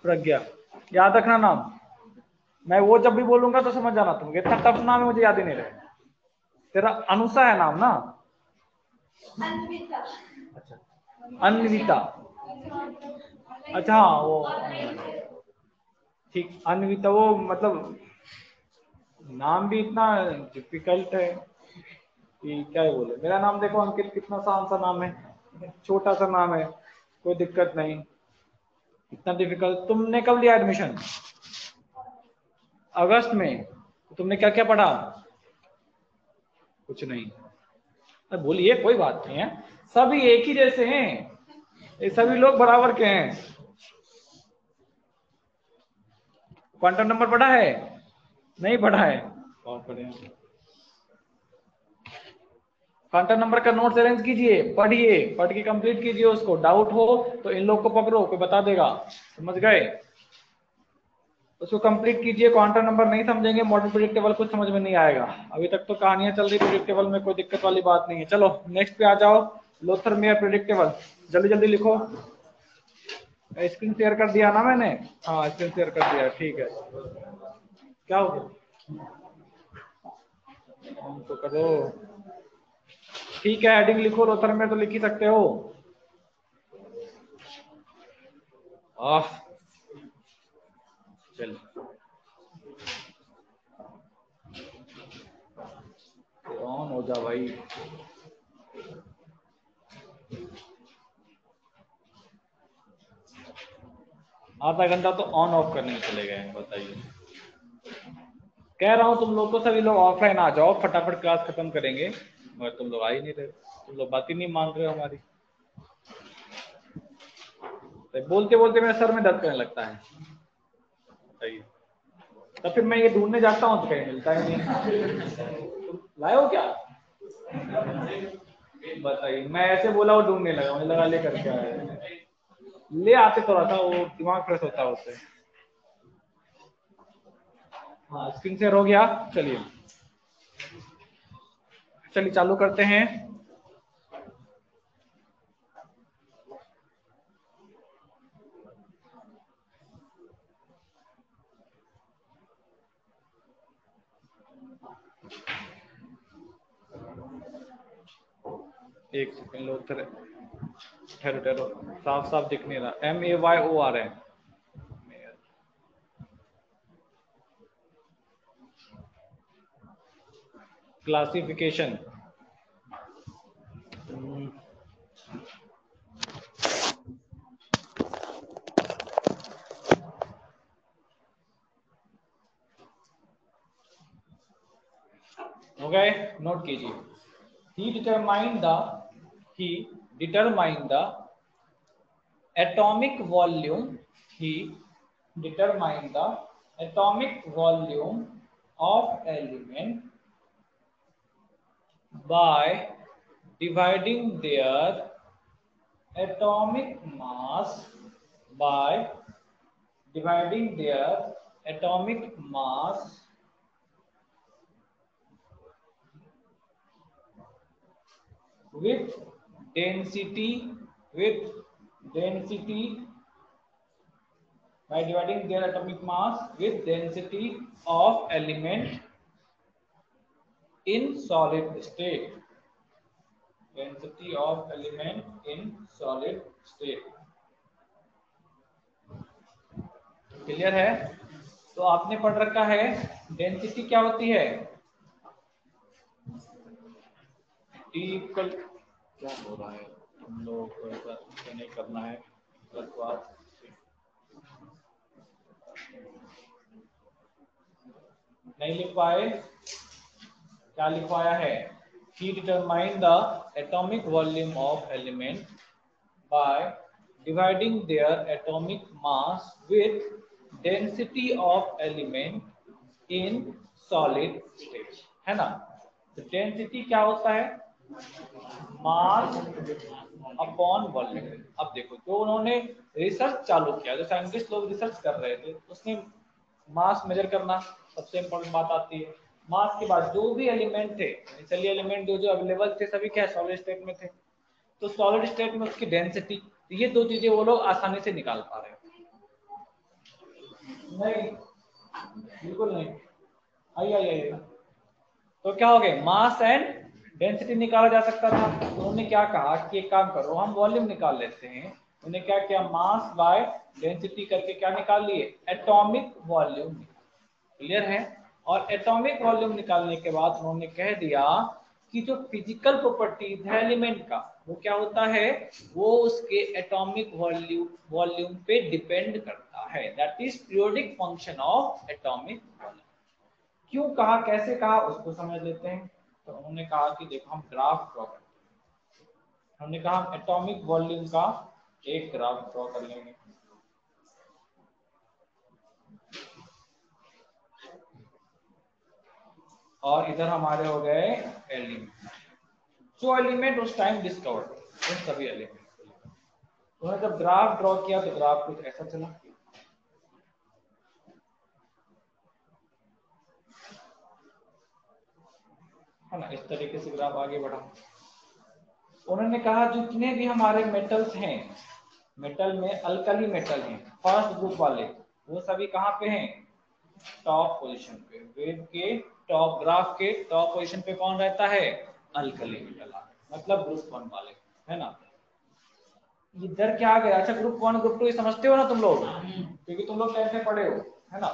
प्रज्ञा, याद रखना नाम। मैं वो जब भी बोलूंगा तो समझ जाना तुम। इतना टफ नाम है, मुझे याद ही नहीं रहे। तेरा अनुषा है नाम ना? अन्विता। अच्छा, अन्विता। अच्छा हाँ, वो ठीक, अन्विता। वो मतलब नाम भी इतना डिफिकल्ट है कि क्या ही बोले। मेरा नाम देखो अंकित, कितना आसान सा नाम है, छोटा सा नाम है, कोई दिक्कत नहीं। इतना डिफिकल्ट? तुमने कब लिया एडमिशन? अगस्त में? तुमने क्या क्या पढ़ा? कुछ नहीं? बोलिए, कोई बात नहीं है, सभी एक ही जैसे हैं, ये सभी लोग बराबर के हैं। क्वांटम नंबर पढ़ा है? नहीं पढ़ा है? बहुत बढ़िया। क्वांटम नंबर का नोट्स अरेंज कीजिए, पढ़िए, पढ़ के कंप्लीट कीजिए उसको। डाउट हो तो इन लोग को पकड़ो, कोई बता देगा। समझ गए? उसको कंप्लीट कीजिए। क्वांटम नंबर नहीं समझेंगे, मॉडर्न प्रेडिक्टेबल कुछ समझ में नहीं आएगा। अभी तक तो कहानियां चल रही प्रेडिक्टेबल में, कोई दिक्कत वाली बात नहीं है। चलो नेक्स्ट पे आ जाओ। लोथर मेयर प्रेडिक्टेबल, जल्दी जल्दी लिखो। स्क्रीन शेयर कर दिया ना मैंने? हाँ, स्क्रीन शेयर कर दिया, ठीक है। क्या हो गया? ऑन तो करो। ठीक है, हेडिंग लिखो। लोथर में तो लिख ही सकते हो। चल ऑन हो जा भाई। आधा घंटा तो ऑन ऑफ करने में चले गए, बताइए। कह रहा हूँ तुम लोग को, सभी लोग ऑफलाइन आ जाओ, फटाफट क्लास खत्म करेंगे, मगर तुम लोग आ ही नहीं रहे। तुम लोग बात ही नहीं मान रहे हो हमारी। तो बोलते बोलते मेरे सर में दर्द करने लगता है, बताइए। तो फिर मैं ये ढूंढने जाता हूँ तो कहीं मिलता ही नहीं। लाए हो क्या? बताइए, मैं ऐसे बोला वो ढूंढने लगा, मुझे लगा लेकर के आया। ले आते थोड़ा सा, वो दिमाग फ्रेश होता है उससे। हाँ, स्क्रीन शेयर हो गया। चलिए चलिए चालू करते हैं। एक सेकंड लो, ठहरो ठहरो, साफ साफ दिख नहीं रहा। MAYOR है। क्लासिफिकेशन। हो गए? नोट कीजिए। he determined the atomic volume he determined the atomic volume of element by dividing their atomic mass by dividing their atomic mass with density by dividing their atomic mass with density of element in solid state. Density of element in solid state. Clear है? तो आपने पढ़ रखा है density क्या होती है। T equal, क्या हो रहा है तुम लोगों को, ऐसा नहीं करना है। नहीं लिख पाए? क्या लिखवाया है? He determined the atomic volume of element by dividing their atomic mass with density of element in solid state, है ना? तो डेंसिटी क्या होता है? Mass upon volume. अब देखो, जो उन्होंने रिसर्च चालू किया, जो साइंटिस्ट लोग रिसर्च कर रहे थे, उसने मास मेजर करना सबसे इंपॉर्टेंट बात आती है। मास के बाद जो भी एलिमेंट थे, चलिए एलिमेंट जो जो अवेलेबल थे सभी क्या सॉलिड स्टेट में थे, तो सॉलिड स्टेट में उसकी डेंसिटी, ये दो चीजें वो लोग आसानी से निकाल पा रहे हैं। नहीं, बिल्कुल नहीं। आइए आइए आइए। तो क्या हो गया, मास एंड डेंसिटी निकाला जा सकता था। तो उन्होंने क्या कहा कि एक काम करो, हम वॉल्यूम निकाल लेते हैं। उन्होंने क्या किया, मास बाय डेंसिटी करके क्या निकाल लिए, एटॉमिक वॉल्यूम। क्लियर है। और एटॉमिक वॉल्यूम निकालने के बाद उन्होंने कह दिया कि जो फिजिकल प्रॉपर्टीज है एलिमेंट का, वो क्या होता है, वो उसके एटॉमिक वॉल्यूम पे डिपेंड करता है। That is periodic function of atomic volume. क्यों कहा, कैसे कहा, उसको समझ लेते हैं। तो उन्होंने कहा कि देखो हम ग्राफ ड्रॉ करते हैं। उन्होंने कहा हम एटॉमिक वॉल्यूम का एक ग्राफ ड्रॉ कर लेंगे। और इधर हमारे हो गए एलिमेंट, जो एलिमेंट उस टाइम डिस्कवर्ड, उन सभी एलिमेंट। उन्होंने जब ग्राफ ड्रॉ किया तो ग्राफ कुछ ऐसा चला, है ना, इस तरीके से ग्राफ आगे बढ़ा। उन्होंने कहा जितने भी हमारे मेटल्स हैं, मेटल में अल्कली मेटल हैं फर्स्ट ग्रुप वाले, वो सभी कहाँ पे हैं, टॉप पोजीशन पे। वेव के टॉप, ग्राफ के टॉप पोजीशन पे कौन रहता है, अल्कली मेटल, मतलब ग्रुप वन वाले, है ना। इधर क्या आ गया, अच्छा ग्रुप वन ग्रुप टू समझते हो ना तुम लोग, क्योंकि तुम लोग टेंथ में पढ़े हो, है ना।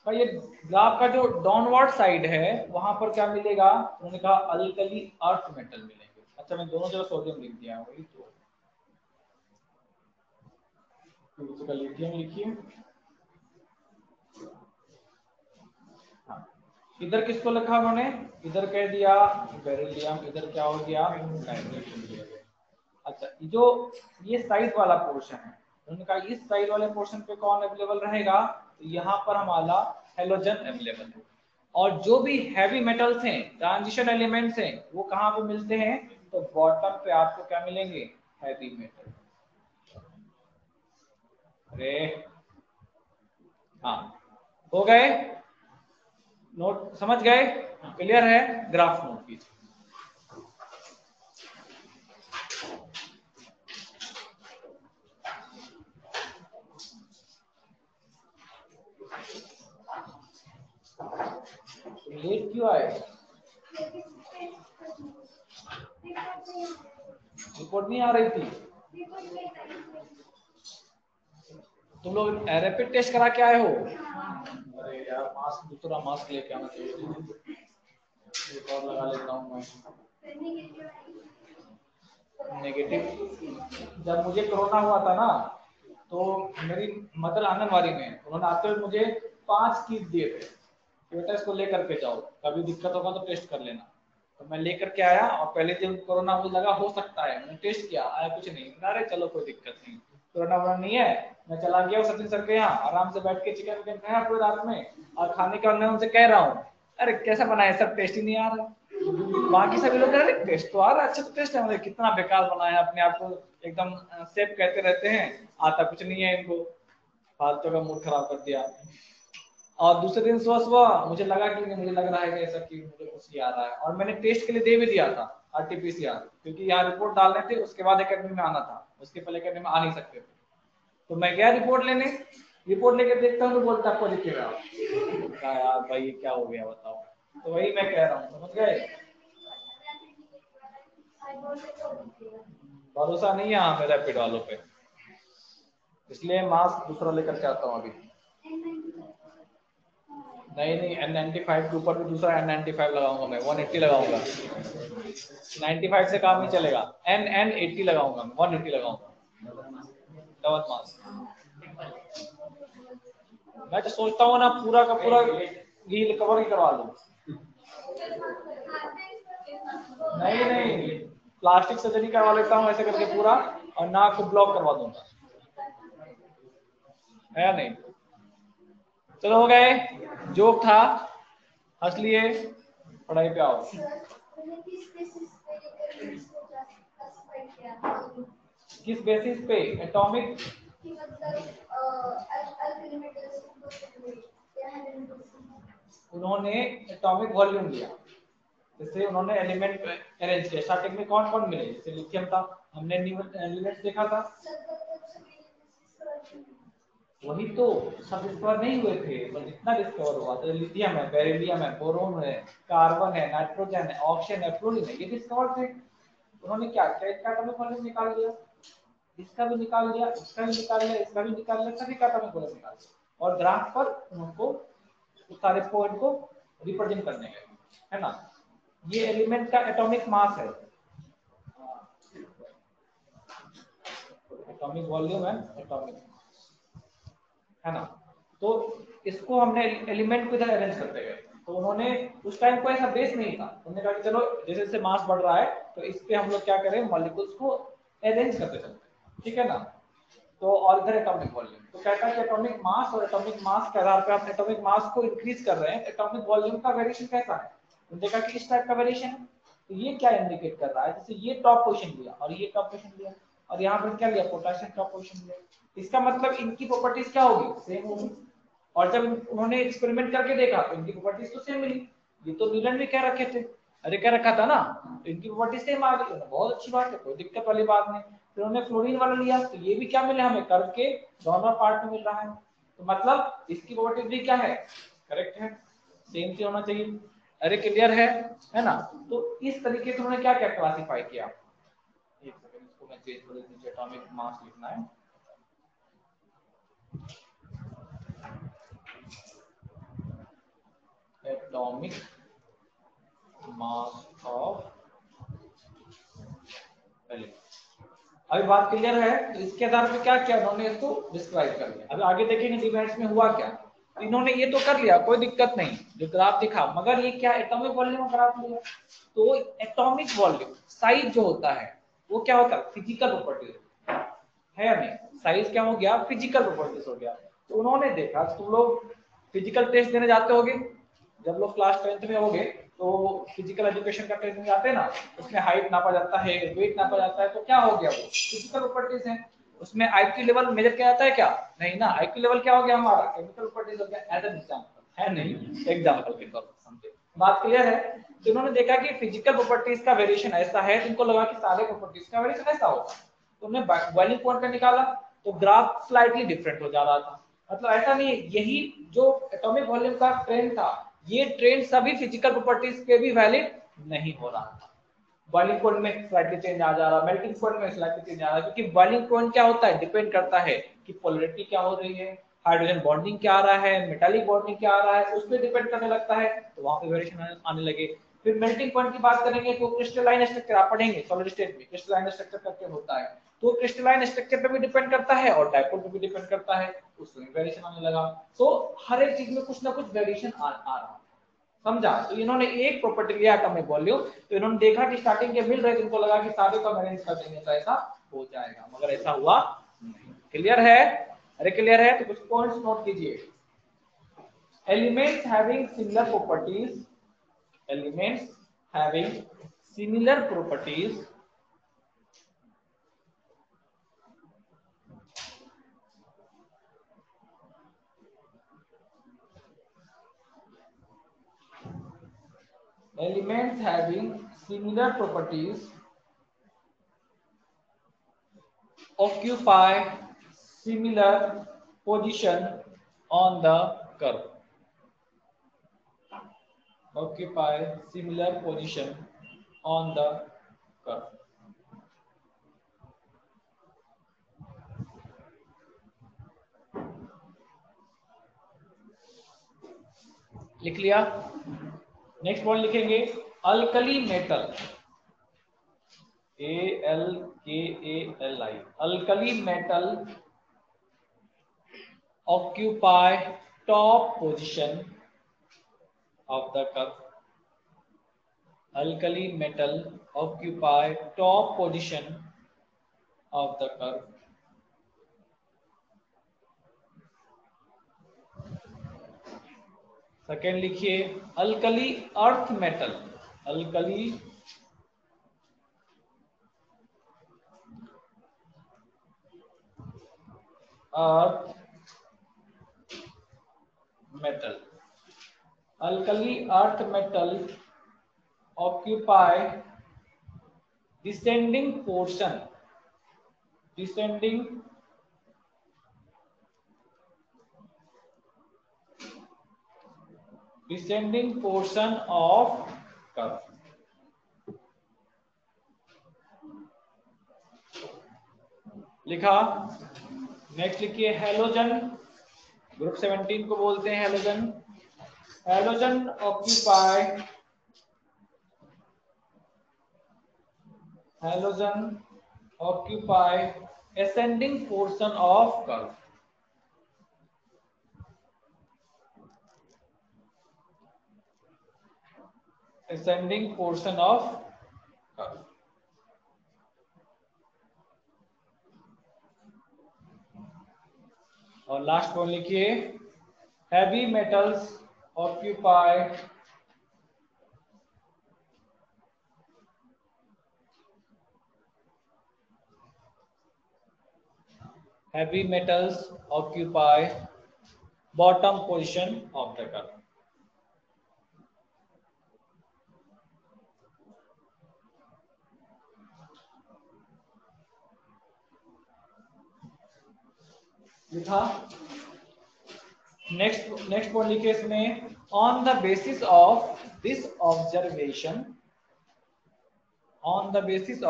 पर ये ग्राफ का जो डाउनवर्ड साइड है वहां पर क्या मिलेगा, उन्होंने कहा अल्कली अर्थ मेटल मिलेंगे। अच्छा मैं दोनों जगह सोडियम लिख दिया, वही तो उसका लिथियम लिखिए। हाँ। इधर किसको लिखा उन्होंने, इधर कह दिया बेरिलियम, इधर क्या हो गया, नाइट्रोजन। अच्छा जो ये साइड वाला पोर्शन है, उन्होंने कहा इस साइड वाले पोर्शन पे कौन अवेलेबल रहेगा, तो यहाँ पर हमारा हेलोजन अवेलेबल है। और जो भी हैवी मेटल्स हैं, ट्रांजिशन एलिमेंट्स हैं, वो कहाँ पे मिलते हैं, तो बॉटम पे आपको क्या मिलेंगे, हैवी मेटल। अरे हाँ, हो गए, नोट समझ गए, क्लियर है, ग्राफ नोट कीजिए। लेट क्यों आए, रिपोर्ट नहीं आ रही थी, तुम लोग रैपिड टेस्ट करा के आए हो। अरे यार मास्क, दूसरा मास्क लेके आना चाहिए, एक और लगा लेता हूँ मैं। नेगेटिव, जब मुझे कोरोना हुआ था ना, तो मेरी मदर आंगनबाड़ी में, उन्होंने आते हुए मुझे 5 किट दिए थे कि बेटा इसको लेकर के जाओ, कभी दिक्कत होगा तो टेस्ट कर लेना। तो मैं लेकर के आया, और पहले दिन कोरोना मुझे लगा हो सकता है, मैंने टेस्ट किया, आया कुछ नहीं। अरे चलो कोई दिक्कत नहीं, कोरोना वोरोना नहीं है। मैं चला गया सचिन सर के यहाँ, आराम से बैठ के चिकन विकन खाया पूरी रात में, और खाने का मैं उनसे कह रहा हूँ अरे कैसा बना है, सब टेस्ट ही नहीं आ रहा। बाकी सभी लोग कह रहे टेस्ट तो आ रहा है, अच्छा तो टेस्ट है, मतलब कितना बेकार बनाया, अपने आप को एकदम सेफ कहते रहते हैं, आता कुछ नहीं है इनको, फालतू का मूड खराब कर दिया। और दूसरे दिन सुबह सुबह मुझे लगा कि मुझे लग रहा है कि ऐसा कि मुझे कुछ ही आ रहा है, और मैंने टेस्ट के लिए दे भी दिया था आरटीपीसीआर, क्योंकि यहाँ रिपोर्ट डालने थे, उसके बाद एकेडमी में आना था, उसके पहले एकेडमी में आ नहीं सकते थे। तो मैं गया रिपोर्ट लेने, रिपोर्ट लेके देखता हूँ तो बोलता पॉजिटिव है। कहा यार भाई ये क्या हो गया बताओ। तो वही मैं कह रहा हूँ, समझ गए, भरोसा नहीं है हाँ मेरा रैपिड वालों पे, इसलिए मास्क दूसरा लेकर के आता हूँ अभी। नहीं नहीं, N95 के ऊपर भी दूसरा N95 लगाऊंगा मैं, 180 लगाऊंगा, 95 से काम नहीं चलेगा, N80 लगाऊंगा मैं, 180 लगाऊंगा डबल मास्क। मैं तो सोचता हूँ ना पूरा का पूरा हील कवर ही करवा लूं। नहीं नहीं, प्लास्टिक सर्जरी करवा लेता हूँ ऐसे करके पूरा, और नाक को ब्लॉक करवा दूंगा, है या नहीं। चलो हो गए, जोक था, हंस लिए, पढ़ाई पे आओ। किस बेसिस पे, एटॉमिक, उन्होंने एटॉमिक वॉल्यूम लिया, जैसे उन्होंने एलिमेंट अरेंज किया। स्टार्टिंग में कौन कौन मिले, जैसे लिथियम था, हमने एलिमेंट्स देखा था, वही तो सब डिस्कवर नहीं हुए थे, पर जितना डिस्कवर हुआ तो लिथियम है, बेरिलियम है, बोरोन है, कार्बन है, नाइट्रोजन है, ऑक्सीजन है, फ्लोरीन है, ये डिस्कवर थे। उन्होंने क्या किया, इसका एटॉमिक वॉल्यूम निकाल दिया, इसका भी निकाल लिया, इसका भी निकाल लिया, इसका भी निकाल लिया, सभी का एटॉमिक वॉल्यूम निकाल लिया और ग्राफ पर उनको उस सारे पॉइंट को रिप्रेजेंट करने गए, है ना। ये एलिमेंट का एटॉमिक मास है, atomic volume and atomic mass, है ना। तो इसको हमने एलिमेंट को इधर अरेंज करते गए, तो उन्होंने उस टाइम कोई ऐसा बेस नहीं था, उन्होंने कहा कि चलो जैसे जैसे मास बढ़ रहा है तो इस पे हम लोग क्या करें, मॉलिक्यूल्स को अरेंज करते चलते, ठीक है ना। तो और इधर एटॉमिक वॉल्यूम, तो कहता है कि एटॉमिक मास और एटॉमिक मास के आधार पर आप एटॉमिक मास को इंक्रीज कर रहे हैं, एटॉमिक वॉल्यूम का वेरिएशन कैसा है, तो देखा कि इस टाइप का वेरिएशन है। तो ये क्या इंडिकेट कर रहा है, जैसे ये टॉप पोजीशन लिया और ये टॉप पोजीशन लिया और यहाँ पर क्या लिया, पोटेशियम टॉप पोजीशन लिया, इसका मतलब इनकी प्रॉपर्टीज क्या होगी, सेम होगी। और जब उन्होंने एक्सपेरिमेंट करके देखा तो इनकी प्रॉपर्टीज तो सेम मिली। ये तो न्यूटन भी कह रखे थे, अरे कह रखा था ना, तो इनकी प्रॉपर्टी सेम आ गई, बहुत अच्छी बात है, कोई दिक्कत वाली बात नहीं। फिर उन्होंने फ्लोरीन वाला लिया, तो ये भी क्या मिला हमें, कर्व के दोनों पार्ट में मिल रहा है, तो मतलब इसकी प्रॉपर्टी भी क्या है, करेक्ट है, सेम से होना चाहिए। अरे क्लियर है ना। तो इस तरीके से उन्होंने क्या क्या क्लासिफाई किया, एक सेकंड इसको मैं चेंज कर देता हूं, एटॉमिक मास लिखना है, एटॉमिक मास ऑफ एलिमेंट। अभी बात क्लियर है, तो इसके आधार पे क्या किया उन्होंने, इसको डिस्क्राइब कर लिया। अभी आगे देखेंगे डिबेट्स में हुआ क्या, तो इन्होंने ये तो कर लिया, कोई दिक्कत नहीं, जो ग्राफ दिखा, मगर ये क्या एटॉमिक वॉल्यूम ग्राफ लिया, तो एटॉमिक वॉल्यूम साइज जो होता है वो क्या होता है, फिजिकल प्रॉपर्टी है या नहीं, साइज क्या हो गया, फिजिकल प्रॉपर्टीज हो गया। तो उन्होंने देखा, तुम लोग फिजिकल टेस्ट देने जाते होगे, जब लोग क्लास 10th में होगे तो फिजिकल एजुकेशन का टेस्ट में जाते हैं ना, उसमें हाइट नापा जाता है, वेट नापा जाता है, तो क्या हो गया, वो फिजिकल प्रॉपर्टीज है। उसमें आईक्यू लेवल मेजर किया जाता है क्या, नहीं ना, आईक्यू लेवल क्या हो गया हमारा, केमिकल प्रॉपर्टीज हो गया, एज एन एग्जांपल है, नहीं एग्जांपल के तौर पर समझे, बात क्लियर है। तो इन्होंने देखा कि फिजिकल प्रॉपर्टीज का वेरिएशन ऐसा है, तो इनको लगा कि सारे प्रॉपर्टीज का वेरिएशन ऐसा होगा, तो हमने बॉइलिंग पॉइंट का निकाला, तो ग्राफ स्लाइटली डिफरेंट हो जा रहा था। मतलब ऐसा नहीं, यही जो एटॉमिक वॉल्यूम का ट्रेंड था, ये ट्रेंड सभी फिजिकल प्रॉपर्टीज पे भी वैलिड नहीं हो रहा था। बॉइलिंग पॉइंट में स्लाइटली चेंज आ जा रहा, मेल्टिंग पॉइंट में स्लाइटली चेंज आ रहा, क्योंकि बॉइलिंग पॉइंट क्या होता है, डिपेंड करता है कि पोलैरिटी क्या हो रही है, हाइड्रोजन बॉन्डिंग क्या आ रहा है, मेटालिक बॉन्डिंग क्या आ रहा है, उस पर डिपेंड करने लगता है, तो वहां पे वेरिएशन आने लगे। फिर मेल्टिंग पॉइंट की बात करेंगे तो क्रिस्टलाइन स्ट्रक्चर आप पढ़ेंगे सॉलिड स्टेट में, क्रिस्टलाइन स्ट्रक्चर करके होता है, तो क्रिस्टलाइन स्ट्रक्चर पे भी डिपेंड करता है और डायपोल पे भी डिपेंड करता है, उसमें वेरिएशन आने लगा। तो हर एक चीज में कुछ ना कुछ वेरिएशन आ रहा है, समझा। तो इन्होंने एक प्रॉपर्टी लिया एटॉमिक वॉल्यूम, तो इन्होंने देखा कि स्टार्टिंग के मिल रहे थे, इनको लगा कि सारे का अरेंज कर देंगे तो ऐसा हो जाएगा, मगर ऐसा हुआ नहीं। क्लियर है, अरे क्लियर है, तो कुछ पॉइंट्स नोट कीजिए। Elements having similar properties, elements having similar properties elements having similar properties occupy similar position on the curve, occupy similar position on the curve। लिख लिया, नेक्स्ट वर्ड लिखेंगे alkali metal, ALKALI, alkali metal occupy top position of the curve, alkali metal occupy top position of the curve। Second लिखिए alkali earth metal, alkali earth metal, alkali earth metal occupy descending portion descending descending portion of curve. लिखा। Next लिखिए halogen, group 17 को बोलते हैं halogen. Halogen occupy ascending portion of curve. Ascending portion of curve. और last one लिखिए heavy metals occupy heavy metals occupy bottom position of the curve. लिखा। Next point लिखे इसमें on the basis of this observation on the basis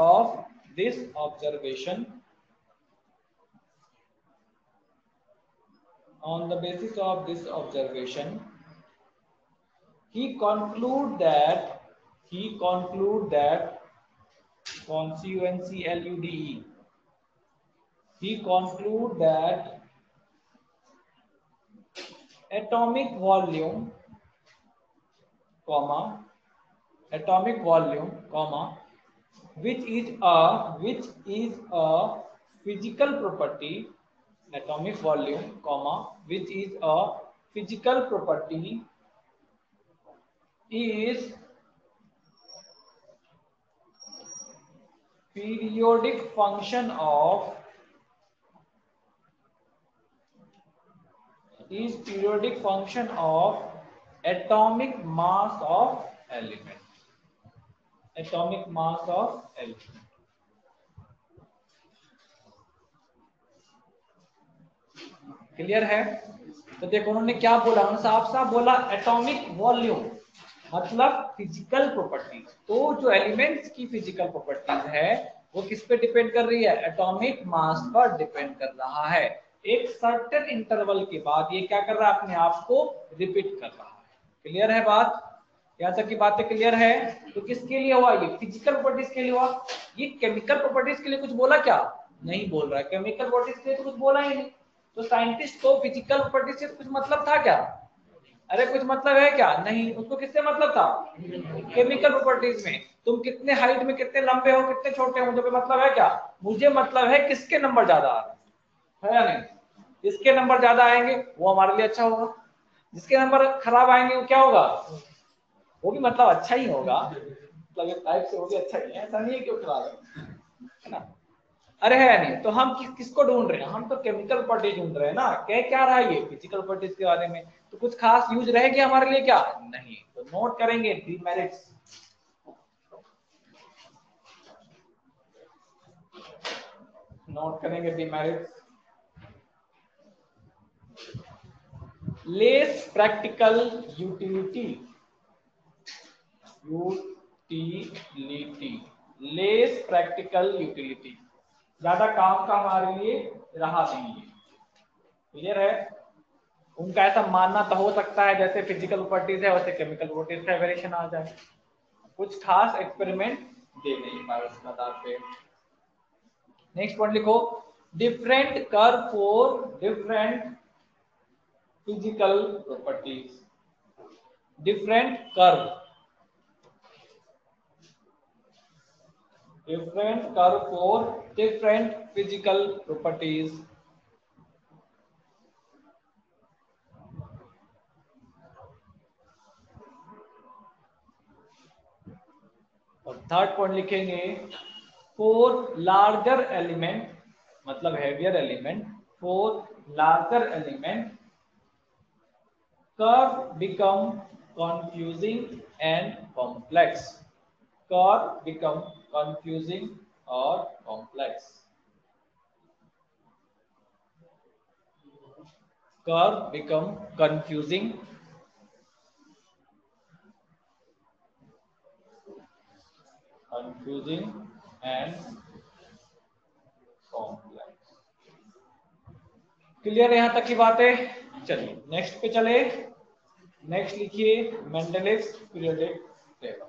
of this observation he conclude that atomic volume which is a physical property, atomic volume which is a physical property is periodic function of atomic mass of element. Clear है? तो देखो उन्होंने क्या बोला, उन्होंने साफ साफ बोला एटॉमिक वॉल्यूम मतलब फिजिकल प्रॉपर्टीज। तो जो एलिमेंट्स की फिजिकल प्रॉपर्टीज है वो किस पे डिपेंड कर रही है? एटॉमिक मास पर डिपेंड कर रहा है। एक सर्टेन इंटरवल के बाद ये क्या कर रहा है? अपने आप को रिपीट कर रहा है। क्लियर है बात? यहाँ तक की बातें क्लियर है? तो किसके लिए हुआ ये? फिजिकल प्रॉपर्टीज के लिए हुआ। ये केमिकल प्रॉपर्टीज के लिए कुछ बोला क्या? नहीं बोल रहा है। केमिकल प्रॉपर्टीज के लिए तो कुछ बोला ही नहीं। तो साइंटिस्ट को फिजिकल प्रॉपर्टीज से कुछ मतलब था क्या? अरे कुछ मतलब है क्या? नहीं। उसको किससे मतलब था? केमिकल प्रॉपर्टीज में। तुम कितने हाइट में, कितने लंबे हो, कितने छोटे हो, मुझे मतलब है क्या? मुझे मतलब है किसके नंबर ज्यादा आ रहे हैं, है या नहीं? जिसके नंबर ज्यादा आएंगे वो हमारे लिए अच्छा होगा, जिसके नंबर खराब आएंगे वो क्या होगा? वो भी मतलब अच्छा ही होगा, मतलब एक टाइप से वो भी अच्छा ही है, ऐसा नहीं है कि वो खराब है ना? अरे है नहीं। तो हम किसको ढूंढ रहे हैं? हम तो केमिकल प्रॉपर्टी ढूंढ रहे हैं ना। क्या रहा है ये फिजिकल प्रॉपर्टीज के बारे में? तो कुछ खास यूज रहेगी हमारे लिए क्या? नहीं। तो नोट करेंगे demerits. Demerits. Less practical utility. Less practical utility, ज्यादा काम का हमारे लिए रहा नहीं। क्लियर है? उनका ऐसा मानना तो हो सकता है जैसे फिजिकल प्रॉपर्टीज है वैसे केमिकल प्रॉपर्टीज का वेरिएशन आ जाए, कुछ खास एक्सपेरिमेंट दे नहीं पाए उसके आधार पे। नेक्स्ट पॉइंट लिखो different curve for different physical properties. Different curve for different physical properties। और थर्ड पॉइंट लिखेंगे फॉर लार्जर एलिमेंट मतलब heavier element, for larger element curve become confusing and complex. curve become confusing or complex. Curve become confusing and complex. Clear यहां तक की बातें? चलिए next पे चले। नेक्स्ट लिखिए मेंडलिस पीरियोडिक टेबल।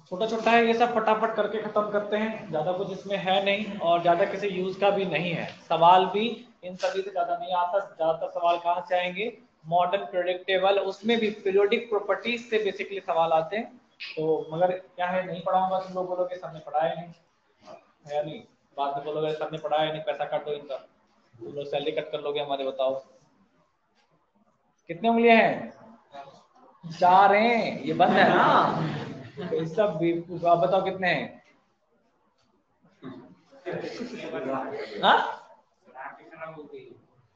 छोटा छोटा है ये सब, फटाफट करके खत्म करते हैं, ज्यादा कुछ इसमें है नहीं और ज्यादा किसी यूज का भी नहीं है। सवाल भी इन सभी से ज्यादा नहीं आता। ज्यादातर सवाल कहाँ से आएंगे? मॉडर्न पीरियोडिक टेबल, उसमें भी पीरियोडिक प्रॉपर्टीज से बेसिकली सवाल आते हैं। तो मगर क्या है, नहीं पढ़ाऊंगा तुम लोग बोलोगे सर ने पढ़ाया नहीं, है नहीं, बाद में बोलोगे सर ने पढ़ाया नहीं, पैसा काटो इनका, तुम लोग सैलरी कट कर लोगे हमारे। बताओ कितने उंगलियां हैं? 4 हैं, ये बंद है ना, तो सब आप बताओ कितने हैं? हाँ?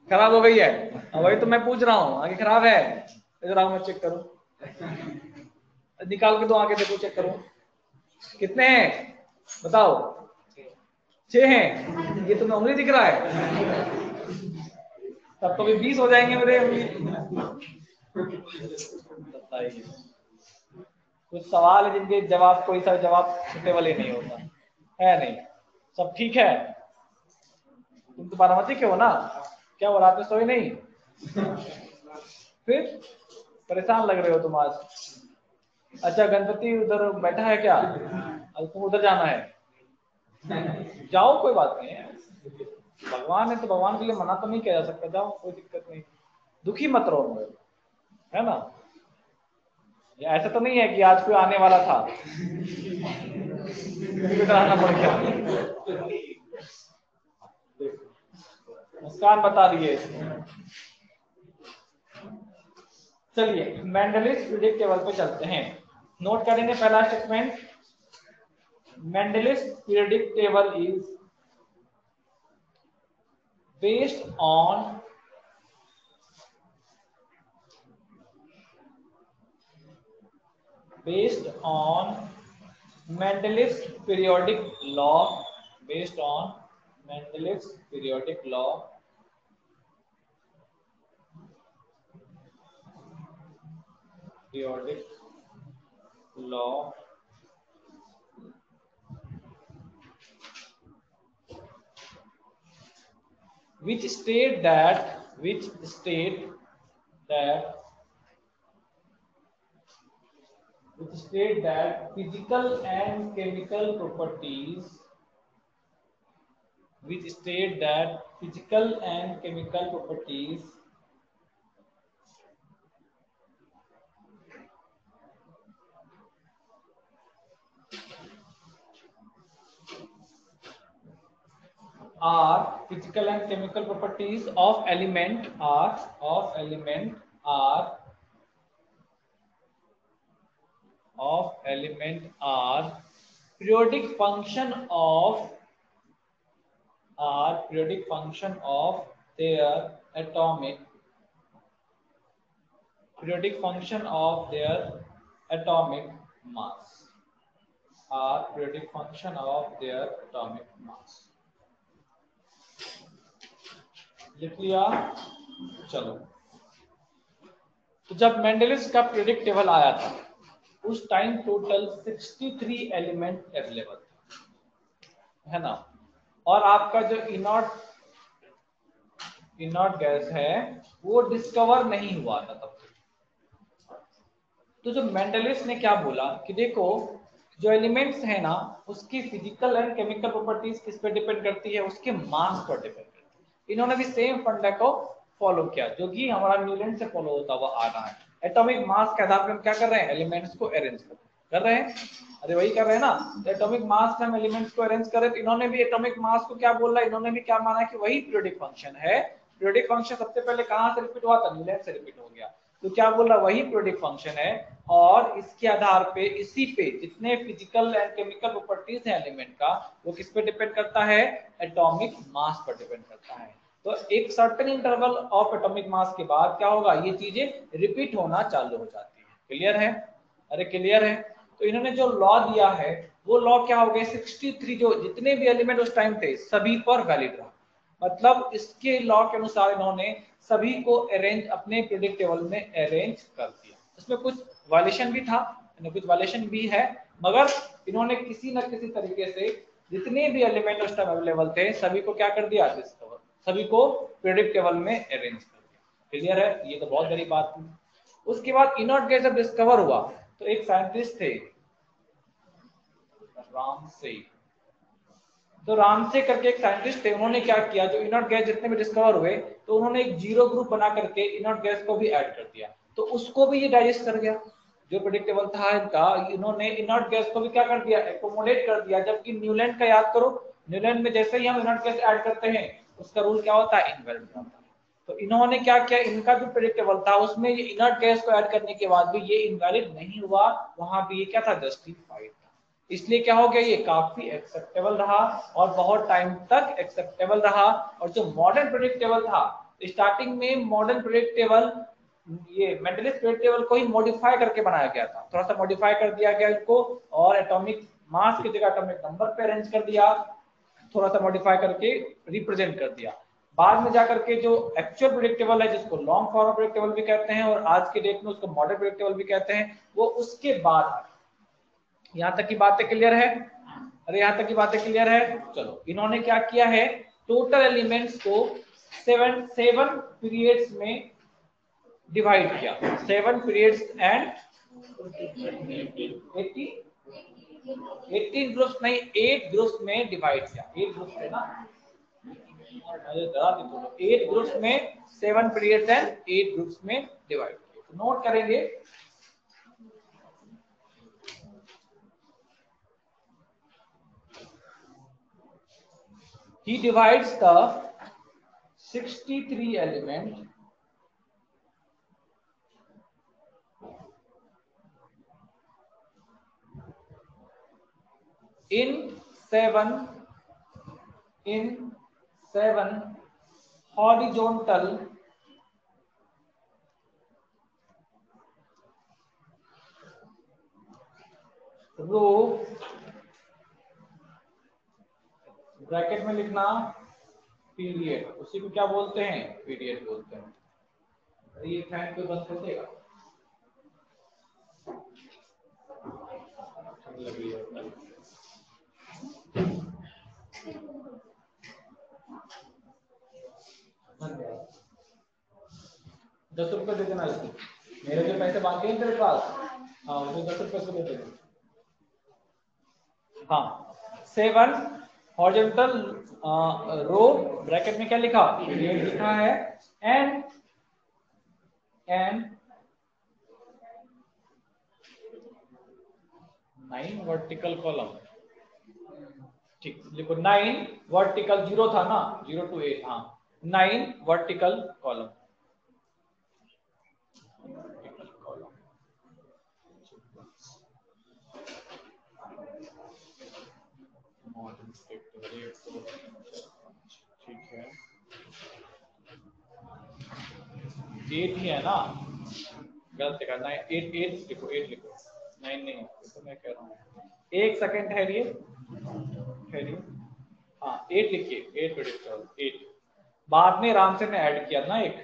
खराब हो गई है? वही तो मैं पूछ रहा हूँ, आगे खराब है? इधर आओ मैं चेक करूँ, निकाल के दो आगे, देखो चेक करो कितने हैं, बताओ। 6 हैं? ये तुम्हें उंगली दिख रहा है? तब तो भी 20 हो जाएंगे मेरे उंगली। बताइए, कुछ सवाल है जिनके जवाब कोई सा जवाब सुटेबल ही नहीं होता है। नहीं सब ठीक है? तुम तो बारामती के हो ना? क्या हो, रात में सोए नहीं? फिर परेशान लग रहे हो तुम आज। अच्छा गणपति उधर बैठा है क्या? अब तुम उधर जाना है, जाओ कोई बात नहीं है, भगवान है तो भगवान के लिए मना तो नहीं किया जा सकता, जाओ कोई दिक्कत नहीं, दुखी मत रहो, है ना? ऐसा तो नहीं है कि आज कोई आने वाला था आना पड़ गया। मुस्कान बता दिए। चलिए मेंडलिस पीरियोडिक टेबल पे चलते हैं। नोट करेंगे पहला statement, Mendeleev's periodic table is based on Mendeleev's periodic law, based on Mendeleev's periodic law, which state that physical and chemical properties are physical and chemical properties of element are periodic function of their atomic mass, लिख लिया? चलो, तो जब मेंडलिस का periodic table आया था उस time total 63 element available थे, है ना? और आपका जो इनॉट गैस है वो डिस्कवर नहीं हुआ था तब तक। तो जो मेंडलिस ने क्या बोला कि देखो जो एलिमेंट्स है ना उसकी फिजिकल एंड केमिकल प्रॉपर्टीज किस पे डिपेंड करती है? उसके मास पर डिपेंड करती है। इन्होंने भी सेम फंडा को फॉलो किया जो कि हमारा न्यूटन से फॉलो होता हुआ आ रहा है। एटॉमिक मास के आधार पर हम क्या कर रहे हैं? एलिमेंट्स को अरेंज कर रहे हैं। अरे वही कर रहे हैं ना, तो एटॉमिक मास में हम एलिमेंट्स को अरेंज करें। तो इन्होंने भी एटॉमिक मास को क्या बोला? इन्होंने भी क्या माना कि वही पीरियोडिक फंक्शन है पीरियोडिक फंक्शन सबसे पहले कहां से रिपीट हुआ था, न्यूलैंड से रिपीट हो गया। तो क्या बोल रहा, वही पीरियोडिक फंक्शन है और इसके आधार पे इसी पे जितने फिजिकल एंड केमिकल प्रॉपर्टीज हैं एलिमेंट का वो किस पे डिपेंड करता है, एटॉमिक मास पर डिपेंड करता है। तो एक certain interval of atomic mass के बाद क्या होगा, ये चीजें रिपीट होना चालू हो जाती है। क्लियर है, अरे क्लियर है। तो इन्होंने जो लॉ दिया है वो लॉ क्या हो गए, 63 जो जितने भी एलिमेंट उस टाइम थे सभी पर वैलिड रहा। मतलब इसके लॉ के अनुसार इन्होंने सभी को अरेंज अपने प्रीडिक्ट टेबल में अरेंज कर दिया। इसमें कुछ वायलेशन भी था, कुछ वायलेशन भी है, मगर इन्होंने किसी न किसी तरीके से जितने भी एलिमेंट उस टाइम अवेलेबल थे सभी को क्या कर दिया, डिस्कवर, सभी को प्रीडिक्ट टेबल में अरेंज कर दिया। क्लियर है, ये तो बहुत बड़ी बात थी। उसके बाद इनॉट गैस जब डिस्कवर हुआ तो एक साइंटिस्ट थे रामसे, तो रामसे करके एक साइंटिस्ट थे, उन्होंने क्या किया, जो इनॉट गैस जितने भी डिस्कवर हुए तो उन्होंने एक जीरो ग्रुप बना करके इनॉट गैस को भी ऐड कर दिया, तो उसको भी ये डाइजेस्ट कर गया। जो प्रेडिक्टेबल था इनका, इन्होंने इनॉट गैस को भी क्या कर दिया, एकोमोडेट कर दिया। जबकि न्यूलैंड का याद करो, न्यूलैंड में जैसे ही हम इनॉट गैस ऐड करते हैं उसका रूल क्या होता है, इनवैलिड होता है। तो इन्होंने क्या किया, इनका जो प्रेडिक्टेबल था उसमें ये इनर्ट गैस को ऐड करने के बाद भी ये इनवैलिड नहीं हुआ, वहां भी ये क्या था, जस्टिफाइड था। इसलिए क्या हो गया, ये काफी एक्सेप्टेबल रहा और बहुत टाइम तक एक्सेप्टेबल रहा। और जो मॉडर्न प्रेडिक्टेबल था, स्टार्टिंग में मॉडर्न प्रेडिक्टेबल ये मेंडलिस प्रेडिक्टेबल को ही मॉडिफाई करके बनाया गया था, थोड़ा सा मॉडिफाई कर दिया गया इनको और एटॉमिक मास की जगह एटॉमिक नंबर पे अरेंज कर दिया, थोड़ा सा मॉडिफाई करके रिप्रेजेंट कर दिया। बाद में जाकर के जो एक्चुअल प्रेडिक्टेबल है, जिसको लॉन्ग फॉर्म प्रेडिक्टेबल भी कहते हैं और आज के डेट में उसको मॉडर्न प्रेडिक्टेबल भी कहते हैं, वो उसके बाद। यहां तक की बातें क्लियर है, अरे यहां तक की बातें क्लियर है। चलो, इन्होंने क्या किया है, टोटल एलिमेंट्स को सेवन सेवन पीरियड्स में डिवाइड किया, 7 पीरियड्स एंड 18 ग्रुप्स नहीं, 8 ग्रुप्स में डिवाइड किया। 8 ग्रुप्स थे ना, 8 ग्रुप्स में 7 पीरियड्स एंड 8 ग्रुप्स में डिवाइड किया। तो नोट करेंगे, he divides the 63 element in 7 horizontal row, bracket में लिखना पीरियड, उसी को क्या बोलते हैं, पीरियड बोलते हैं। ये फैन को बंद कर देगा, लगी है। 10 रुपए दे देना इसको, मेरे जो पैसे बाकी हैं तेरे पास, हाँ मुझे 10 रुपए से दे देना। हाँ, 7 हॉरिजॉन्टल रो, ब्रैकेट में क्या लिखा, पीरियड लिखा है, एंड 9 वर्टिकल कॉलम। ठीक, देखो 9 वर्टिकल, 0 था ना, 0 to 8, हाँ 9 वर्टिकल कॉलम। ठीक है, 8 ही है ना, गलत लिखा, 9 8 8 लिखो, 8 लिखो, 9 नहीं, तो मैं कह रहा हूँ। एक सेकंड ठहरिए, ठहरिए, हाँ 8 लिखिए, 8 प्रेडिक्टेबल 8, बाद में राम से ने ऐड किया ना एक,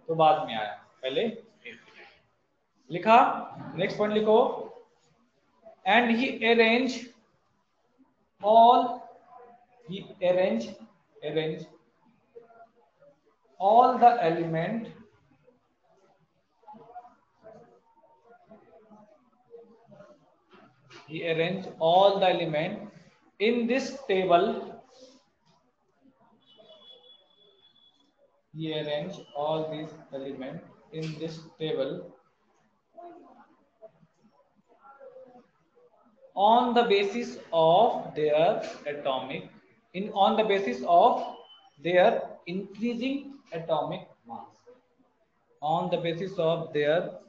तो बाद में आया, पहले 8 लिखा। नेक्स्ट पॉइंट लिखो, and he arrange all he arrange all the element he arrange all the element in this table, he arrange all these element in this table on the basis of their atomic, in on the basis of their increasing atomic mass on the basis of their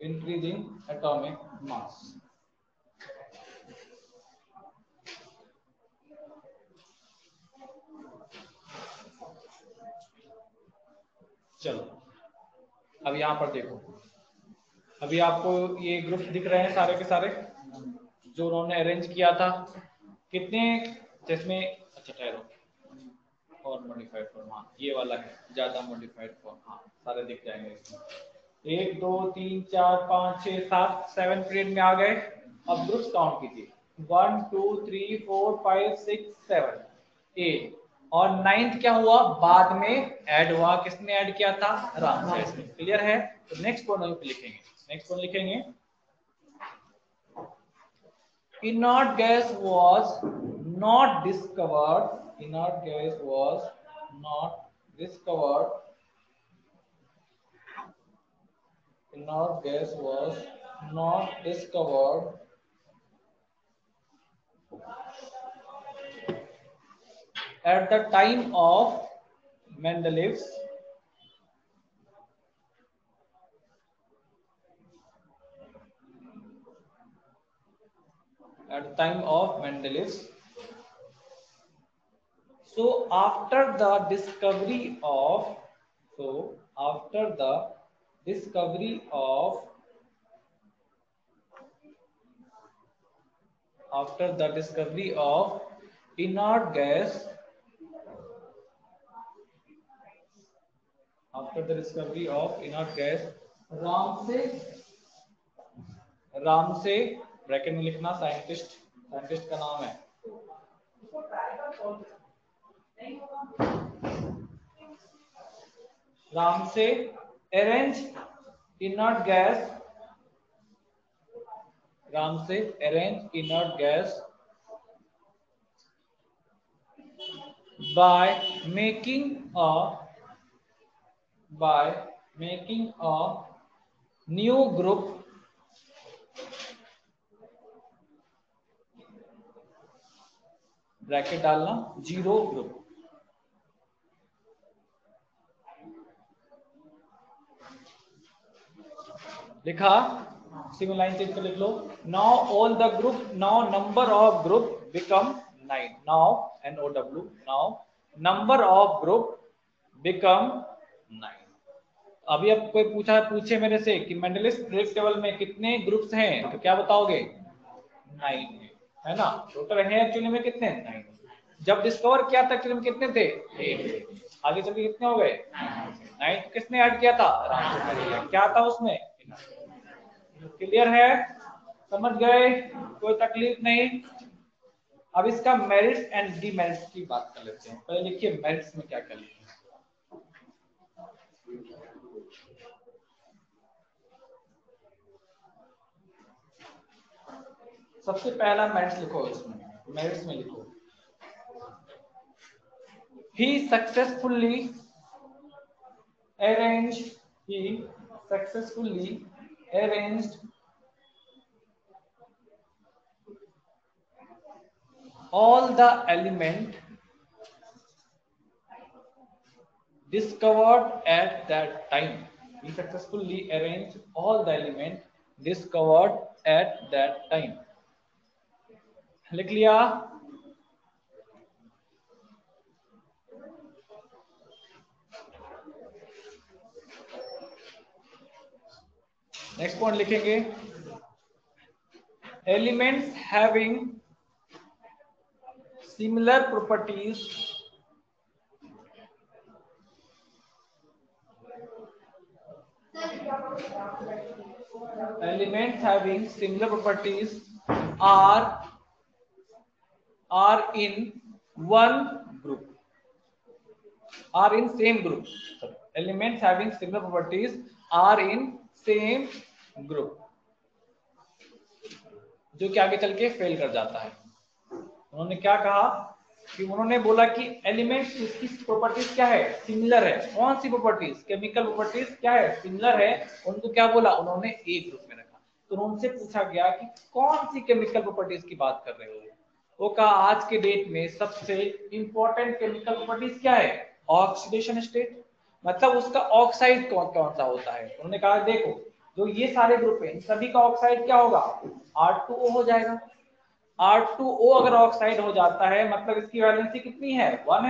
increasing atomic mass. चलो अब यहां पर देखो, अभी आपको ये group दिख रहे हैं सारे के सारे जो उन्होंने अरेंज किया था, कितने जिसमें, अच्छा ठहरो, और मॉडिफाइड फॉर्म, हाँ ये वाला है ज्यादा मॉडिफाइड फॉर्म, हाँ सारे दिख जाएंगे इसमें। 1 2 3 4 5 6 7 7 पीरियड में आ गए। अब ग्रुप्स काउंट कीजिए, 1 2 3 4 5 6 7 8, और 9th क्या हुआ, बाद में ऐड हुआ, किसने ऐड किया था, रामसेस ने। क्लियर है? तो नेक्स्ट पॉइंट पे लिखेंगे, नेक्स्ट पॉइंट लिखेंगे, inert gas was not discovered, inert gas was not discovered, inert gas was not discovered at the time of Mendeleev's So after the discovery of inert gas, Ramsay bracket में लिखना, scientist का नाम है, Ramsay arrange inert gas by making a new group bracket डालना, 0 group. लिखा, single line change कर लिख लो, now number of group become 9, now NOW, now number of group become 9। अभी अब कोई पूछे मेरे से कि मेंडलिस पीरियड टेबल में कितने ग्रुप्स हैं, तो क्या बताओगे, 9 है ना, टोटल है एक्चुअली में कितने, 9। जब डिस्कवर किया था एक्चुअली में कितने थे, 8। आगे चल के कितने हो गए, 9 किसने ऐड किया था, क्या था उसमें, क्लियर है, समझ गए, कोई तकलीफ नहीं। अब इसका मेरिट्स एंड डीमेरिट्स की बात कर लेते हैं। पहले लिखिए मेरिट्स में क्या क्या लिखे, सबसे पहला मेरिट्स लिखो, इसमें मेरिट्स में लिखो, he successfully arranged all the element discovered at that time. He successfully arranged all the element discovered at that time. लिख लिया, नेक्स्ट पॉइंट लिखेंगे, elements having similar properties are in one group, are in same group. Elements having similar properties are in same group, जो कि आगे चल के fail कर जाता है। उन्होंने क्या कहा कि उन्होंने बोला कि एलिमेंट्स इसकी प्रॉपर्टीज क्या है, सिमिलर है। कौन सी प्रॉपर्टीज, केमिकल प्रॉपर्टीज क्या है, सिमिलर है। उनको क्या बोला, उन्होंने एक ग्रुप में रखा। तो उनसे पूछा गया कि कौन सी केमिकल प्रॉपर्टीज की बात कर रहे हो, वो कहा आज के डेट में सबसे इंपॉर्टेंट केमिकल प्रॉपर्टीज क्या है, ऑक्सीडेशन स्टेट, मतलब उसका ऑक्साइड कौन कौन सा होता है। उन्होंने कहा देखो जो ये सारे ग्रुप है इन सभी का ऑक्साइड क्या होगा, R2O हो जाएगा। R2O अगर ऑक्साइड हो जाता है मतलब इसकी वैलेंसी कितनी है, 1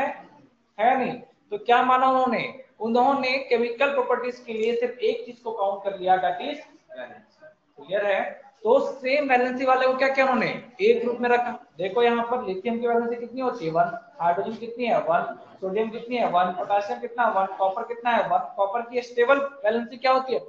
है नहीं। तो क्या माना उन्होंने, उन्होंने केमिकल प्रॉपर्टीज के लिए सिर्फ एक चीज को काउंट कर लिया, दैट इज वैलेंसी। क्लियर है। तो सेम वैलेंसी वाले को क्या किया उन्होंने, एक ग्रुप में रखा। देखो यहाँ पर लिथियम की वैलेंसी कितनी होती है, 1, हाइड्रोजन कितनी है 1, सोडियम कितनी है 1, पोटेशियम कितना 1, कॉपर कितना है 1। कॉपर की स्टेबल वैलेंसी क्या होती है,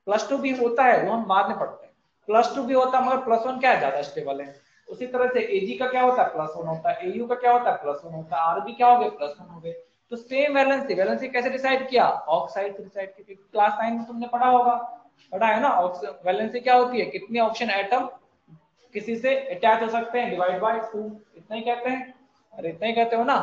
+2 भी होता है, वो हम बाद में पढ़ते हैं। +2 भी होता है मगर +1 क्या है, ज्यादा स्टेबल है। उसी तरह से Ag का क्या होता है, +1 होता है। Au का क्या होता है, +1 होता है। Rb क्या हो गया, +1 हो गए। तो सेम वैलेंसी, वैलेंसी कैसे डिसाइड किया, ऑक्साइड से डिसाइड किया। क्लास 9 में तुमने पढ़ा होगा, पढ़ा है ना, वैलेंसी क्या होती है, कितने ऑक्सीजन एटम किसी से अटैच हो सकते हैं, डिवाइड बाय 2, इतना ही कहते हैं। अरे इतना ही कहते हो ना,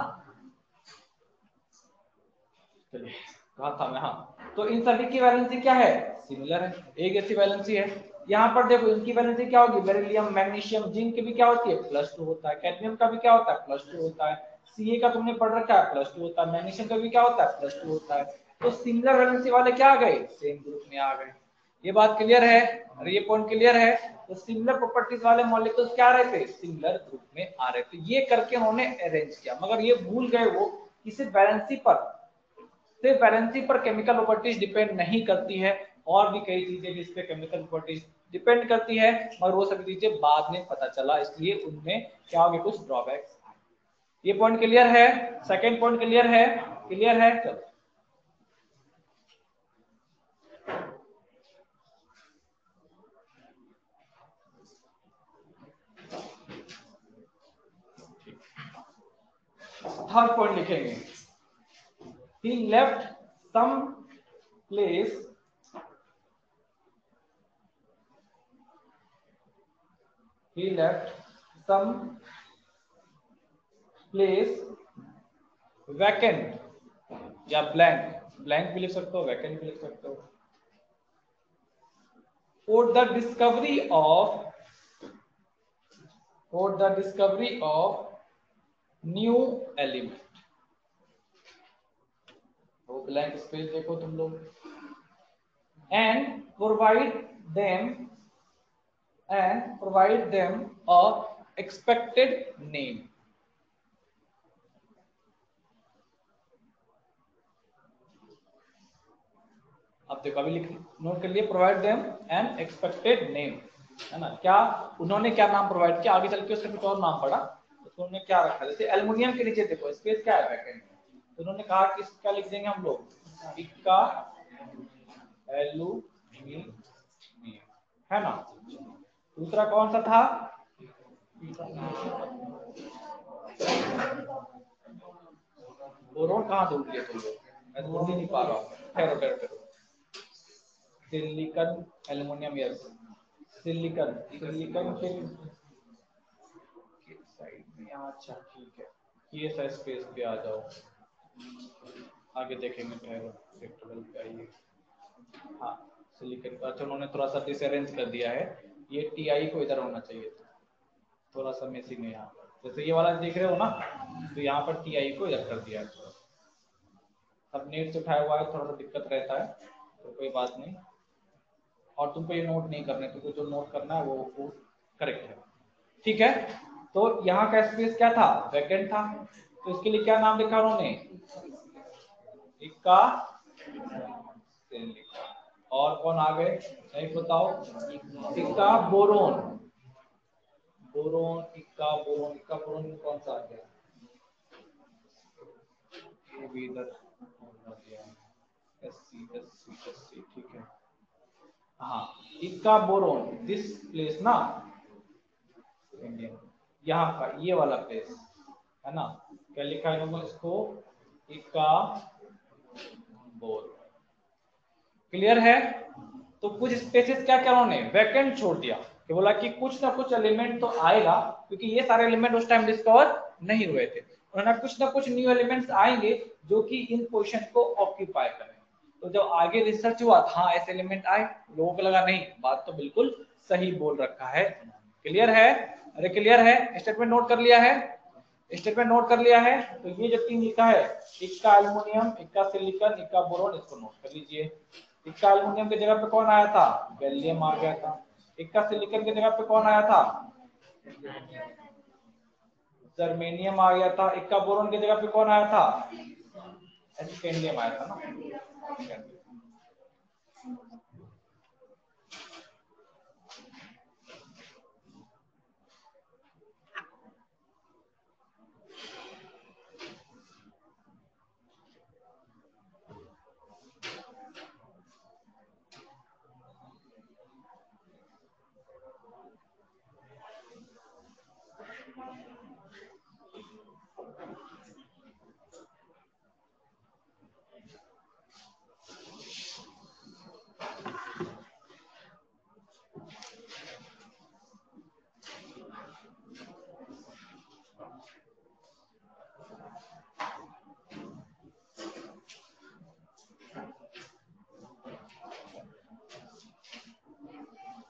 चलिए कहा था मैं, हाँ। तो इन सभी की वैलेंसी क्या है, सिमिलर है, एक ऐसी वैलेंसी है। यहाँ पर देखो इनकी वैलेंसी क्या होगी, बेरिलियम मैग्नीशियम जिंक की भी क्या होती है, +2 होता है। कैडमियम का भी क्या होता है, +2 होता है। Ca का तुमने पढ़ रखा है, +2 होता है। मैग्नीशियम का भी क्या होता है, +2 होता है। तो सिमिलर वैलेंसी वाले क्या आ गए, सेम ग्रुप में आ गए। ये बात क्लियर है, और ये पॉइंट क्लियर है। तो सिमिलर प्रॉपर्टीज वाले मॉलिक्यूल्स क्या आ रहे थे, सिमिलर ग्रुप में आ रहे थे। ये करके उन्होंने अरेंज किया, मगर ये भूल गए वो कि सिर्फ वैलेंसी पर, सिर्फ वैलेंसी पर केमिकल प्रॉपर्टीज डिपेंड नहीं करती है, और भी कई चीजें जिस पे केमिकल प्रॉपर्टीज डिपेंड करती है, मगर वो सभी चीजें बाद में पता चला, इसलिए उनमें क्या हो गया, कुछ ड्रॉबैक्स। ये पॉइंट क्लियर है, सेकंड पॉइंट क्लियर है, क्लियर है। चलो थर्ड पॉइंट लिखेंगे, he left some place, he left some place vacant या ब्लैंक, ब्लैंक भी लिख सकते हो, वैकेंट भी लिख सकते हो, for the discovery of new element। वो ब्लैंक स्पेस देखो तुम लोग, and them provide them a expected name। अब देखो अभी लिख नोट कर लिए, provide them an expected name, है ना। क्या उन्होंने क्या नाम प्रोवाइड किया, आगे चल के उसका कुछ और नाम पड़ा, तो उन्होंने क्या रखा, जैसे एल्युमिनियम के नीचे देखो स्पेस क्या है, वैकेंट। तो उन्होंने कहा कि क्या लिख देंगे हम लोग, इक्का एल्युमिनियम, है ना। दूसरा कौन सा था, बोरोन कहाँ ढूंढ लिए तुम लोग, मैं ढूंढ ही नहीं पा रहा हूँ, ठहरो ठहरो ठहरो। Silicon aluminium, yes silicon, silicon के साइड में यहाँ, अच्छा ठीक है, ये सा स्पेस पे आ जाओ, आगे देखेंगे, ठहरो इलेक्ट्रिकल पे आइए। हाँ सिलिकॉन, अच्छा उन्होंने थोड़ा सा डिसअरेंज कर दिया है, ये टीआई को इधर होना चाहिए था, थोड़ा सा मिसिंग है यहाँ पर। जैसे ये वाला देख रहे हो ना, तो यहाँ पर टीआई को इधर कर दिया है। अब नेट से उठाया हुआ है, थोड़ा सा दिक्कत रहता है, तो कोई बात नहीं। और तुमको ये नोट नहीं करना है, तुमको जो नोट करना है वो करेक्ट है, ठीक है। तो यहाँ का स्पेस क्या था, वैकेंट था, तो इसके लिए क्या नाम लिखा उन्होंने, इक्का लिखा। और कौन आ गए, नहीं बताओ, इक्का बोरोन, बोरोन इक्का बोरोन, इक्का बोरोन में कौन सा आ गया, ये भी इधर SC, ठीक है। हाँ इक्का बोरोन, दिस प्लेस ना, इंडियन, यहाँ का ये वाला प्लेस है ना, क्या लिखा है इन्होंने इसको, इक्का बोरोन। क्लियर है। तो कुछ स्पेसेस क्या क्या उन्होंने वैकेंट छोड़ दिया, कि बोला कि कुछ ना कुछ एलिमेंट तो आएगा, क्योंकि ये सारे एलिमेंट उस टाइम डिस्कवर नहीं हुए थे, उन्होंने कुछ ना कुछ न्यू एलिमेंट्स आएंगे जो कि इन पोजीशन को ऑक्यूपाई करें। तो जब आगे रिसर्च हुआ, हाँ ऐसे एलिमेंट आए, लोगों को लगा नहीं, बात तो बिल्कुल सही बोल रखा है। क्लियर है। अरे क्लियर है, स्टेटमेंट नोट कर लिया है, स्टेटमेंट नोट कर लिया है। तो ये जो तीन लिखा है, इक्का एल्युमिनियम, इक्का सिलिकॉन, इक्का बोरॉन, इसको नोट कर लीजिए। इक्का एल्युमिनियम की जगह पे कौन आया था, गैलियम आ गया था। इक्का सिलिकॉन की जगह पे कौन आया था, जर्मेनियम आ गया था। इक्का बोरॉन की जगह पे कौन आया था, स्कैंडियम आया था ना।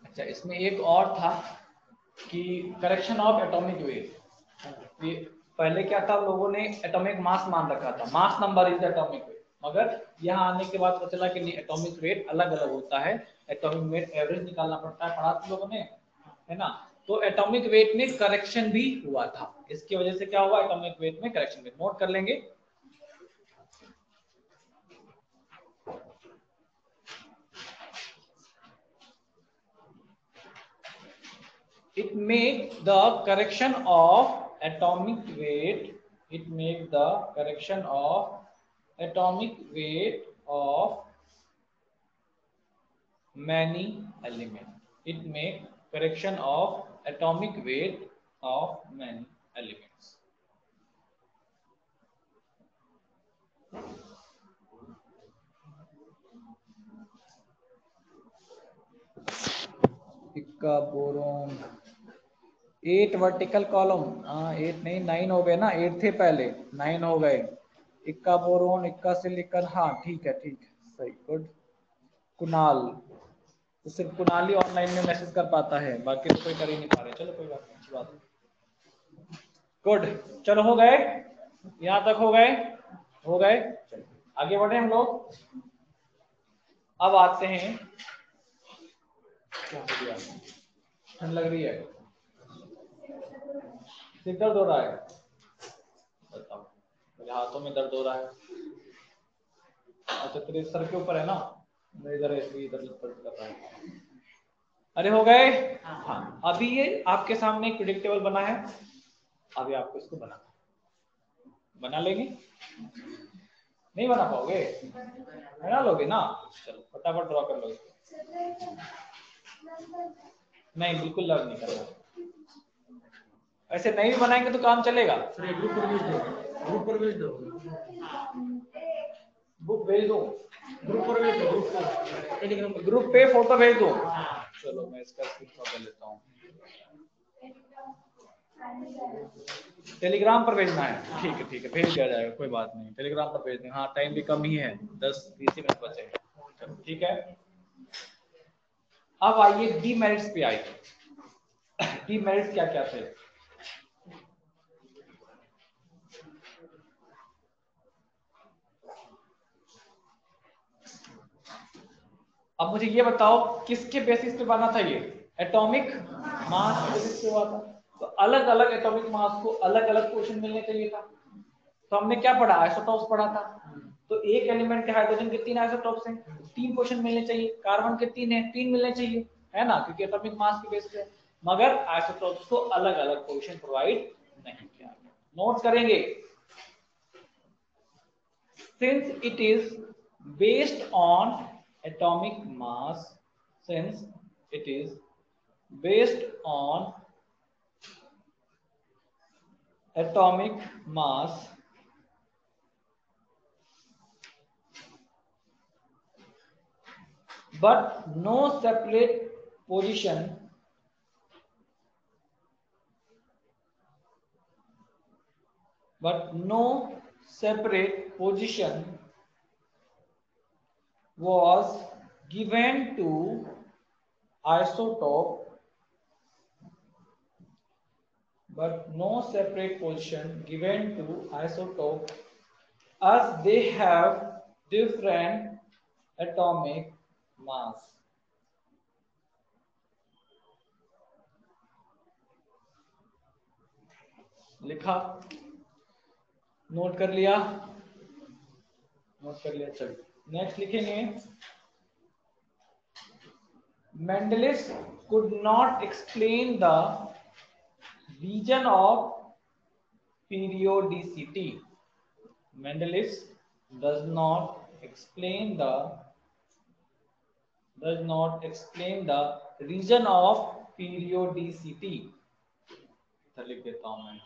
अच्छा, इसमें एक और था कि करेक्शन ऑफ एटॉमिक वेट। पहले क्या था, लोगों ने एटॉमिक मास मान रखा था, mass number is atomic weight, मगर यहाँ आने के बाद पता चला कि नहीं, एटॉमिक वेट अलग अलग होता है, एटॉमिक वेट एवरेज निकालना पड़ता है, पढ़ा तुम लोगों ने, है ना। तो एटॉमिक वेट में करेक्शन भी हुआ था, इसकी वजह से क्या हुआ, एटॉमिक वेट में करेक्शन, नोट कर लेंगे। It make the correction of atomic weight. It make the correction of atomic weight of many elements. It make correction of atomic weight of many elements. इक्का बोरोन 8 वर्टिकल कॉलम, हाँ 8 नहीं 9 हो गए ना, 8 थे पहले, 9 हो गए। इक्का बोरोन, इक्का सिलिकॉन, हाँ ठीक है सही, गुड। कुणाल, तो सिर्फ कुणाल ही ऑनलाइन में मैसेज कर पाता है, बाकी तो कोई कर ही नहीं पा रहे। चलो कोई बात नहीं, अच्छी बात है, गुड। चलो हो गए, यहाँ तक हो गए, हो गए, चलो आगे बढ़े हम लोग। अब आते हैं, क्या हो गया, ठंड लग रही है, सिर दर्द हो रहा है, बताओ, मेरे हाथों में दर्द हो रहा है। अच्छा तेरे सर के ऊपर है ना, मैं इधर इधर दर्द कर रहा है। अरे हो गए, हाँ अभी ये आपके सामने एक प्रेडिक्टेबल बना है, अभी आपको इसको बना लेंगे, नहीं बना पाओगे, बना लोगे ना, चलो फटाफट ड्रॉ कर लो इसको। नहीं बिल्कुल लर्न नहीं करना, ऐसे नहीं भी बनाएंगे तो काम चलेगा। ग्रुप पर भेज दो, ग्रुप पर भेज दो, बुक भेज दो, ग्रुप पर भेज दो, ग्रुप पे फोटो भेज दो। चलो मैं इसका स्क्रीनशॉट ले लेता हूँ, टेलीग्राम पर भेजना है, ठीक है भेज दिया जाएगा, कोई बात नहीं, टेलीग्राम पर भेज दें। हाँ टाइम भी कम ही है, 10-20 मिनट बचे, चलो ठीक है। अब आइए डीमेरिट्स पे आइए, डीमेरिट्स क्या क्या थे। अब मुझे ये बताओ किसके बेसिस पे बना था ये, एटॉमिक मास के बेसिस पे हुआ था, तो अलग अलग एटॉमिक मास को अलग अलग क्वेश्चन मिलने चाहिए था। तो हमने क्या पढ़ा, आइसोटॉप्स पढ़ा था, तो एक एलिमेंट के हाइड्रोजन के 3 आइसोटॉप्स हैं, 3 क्वेश्चन मिलने चाहिए, कार्बन के 3 हैं, 3 मिलने चाहिए, है ना, क्योंकि एटॉमिक मास के बेस पे, मगर आइसोटॉप्स को अलग अलग क्वेश्चन प्रोवाइड नहीं किया गया। नोट करेंगे, since it is based on atomic mass, since it is based on atomic mass, but no separate position, but no separate position was given to isotope but no separate position given to isotope as they have different atomic mass. लिखा, note कर लिया, note कर लिया। चलिए next लिखेंगे, Mendeleev could not explain the region of periodicity. Mendeleev does not explain the region of periodicity. लिख देता हूं मैं।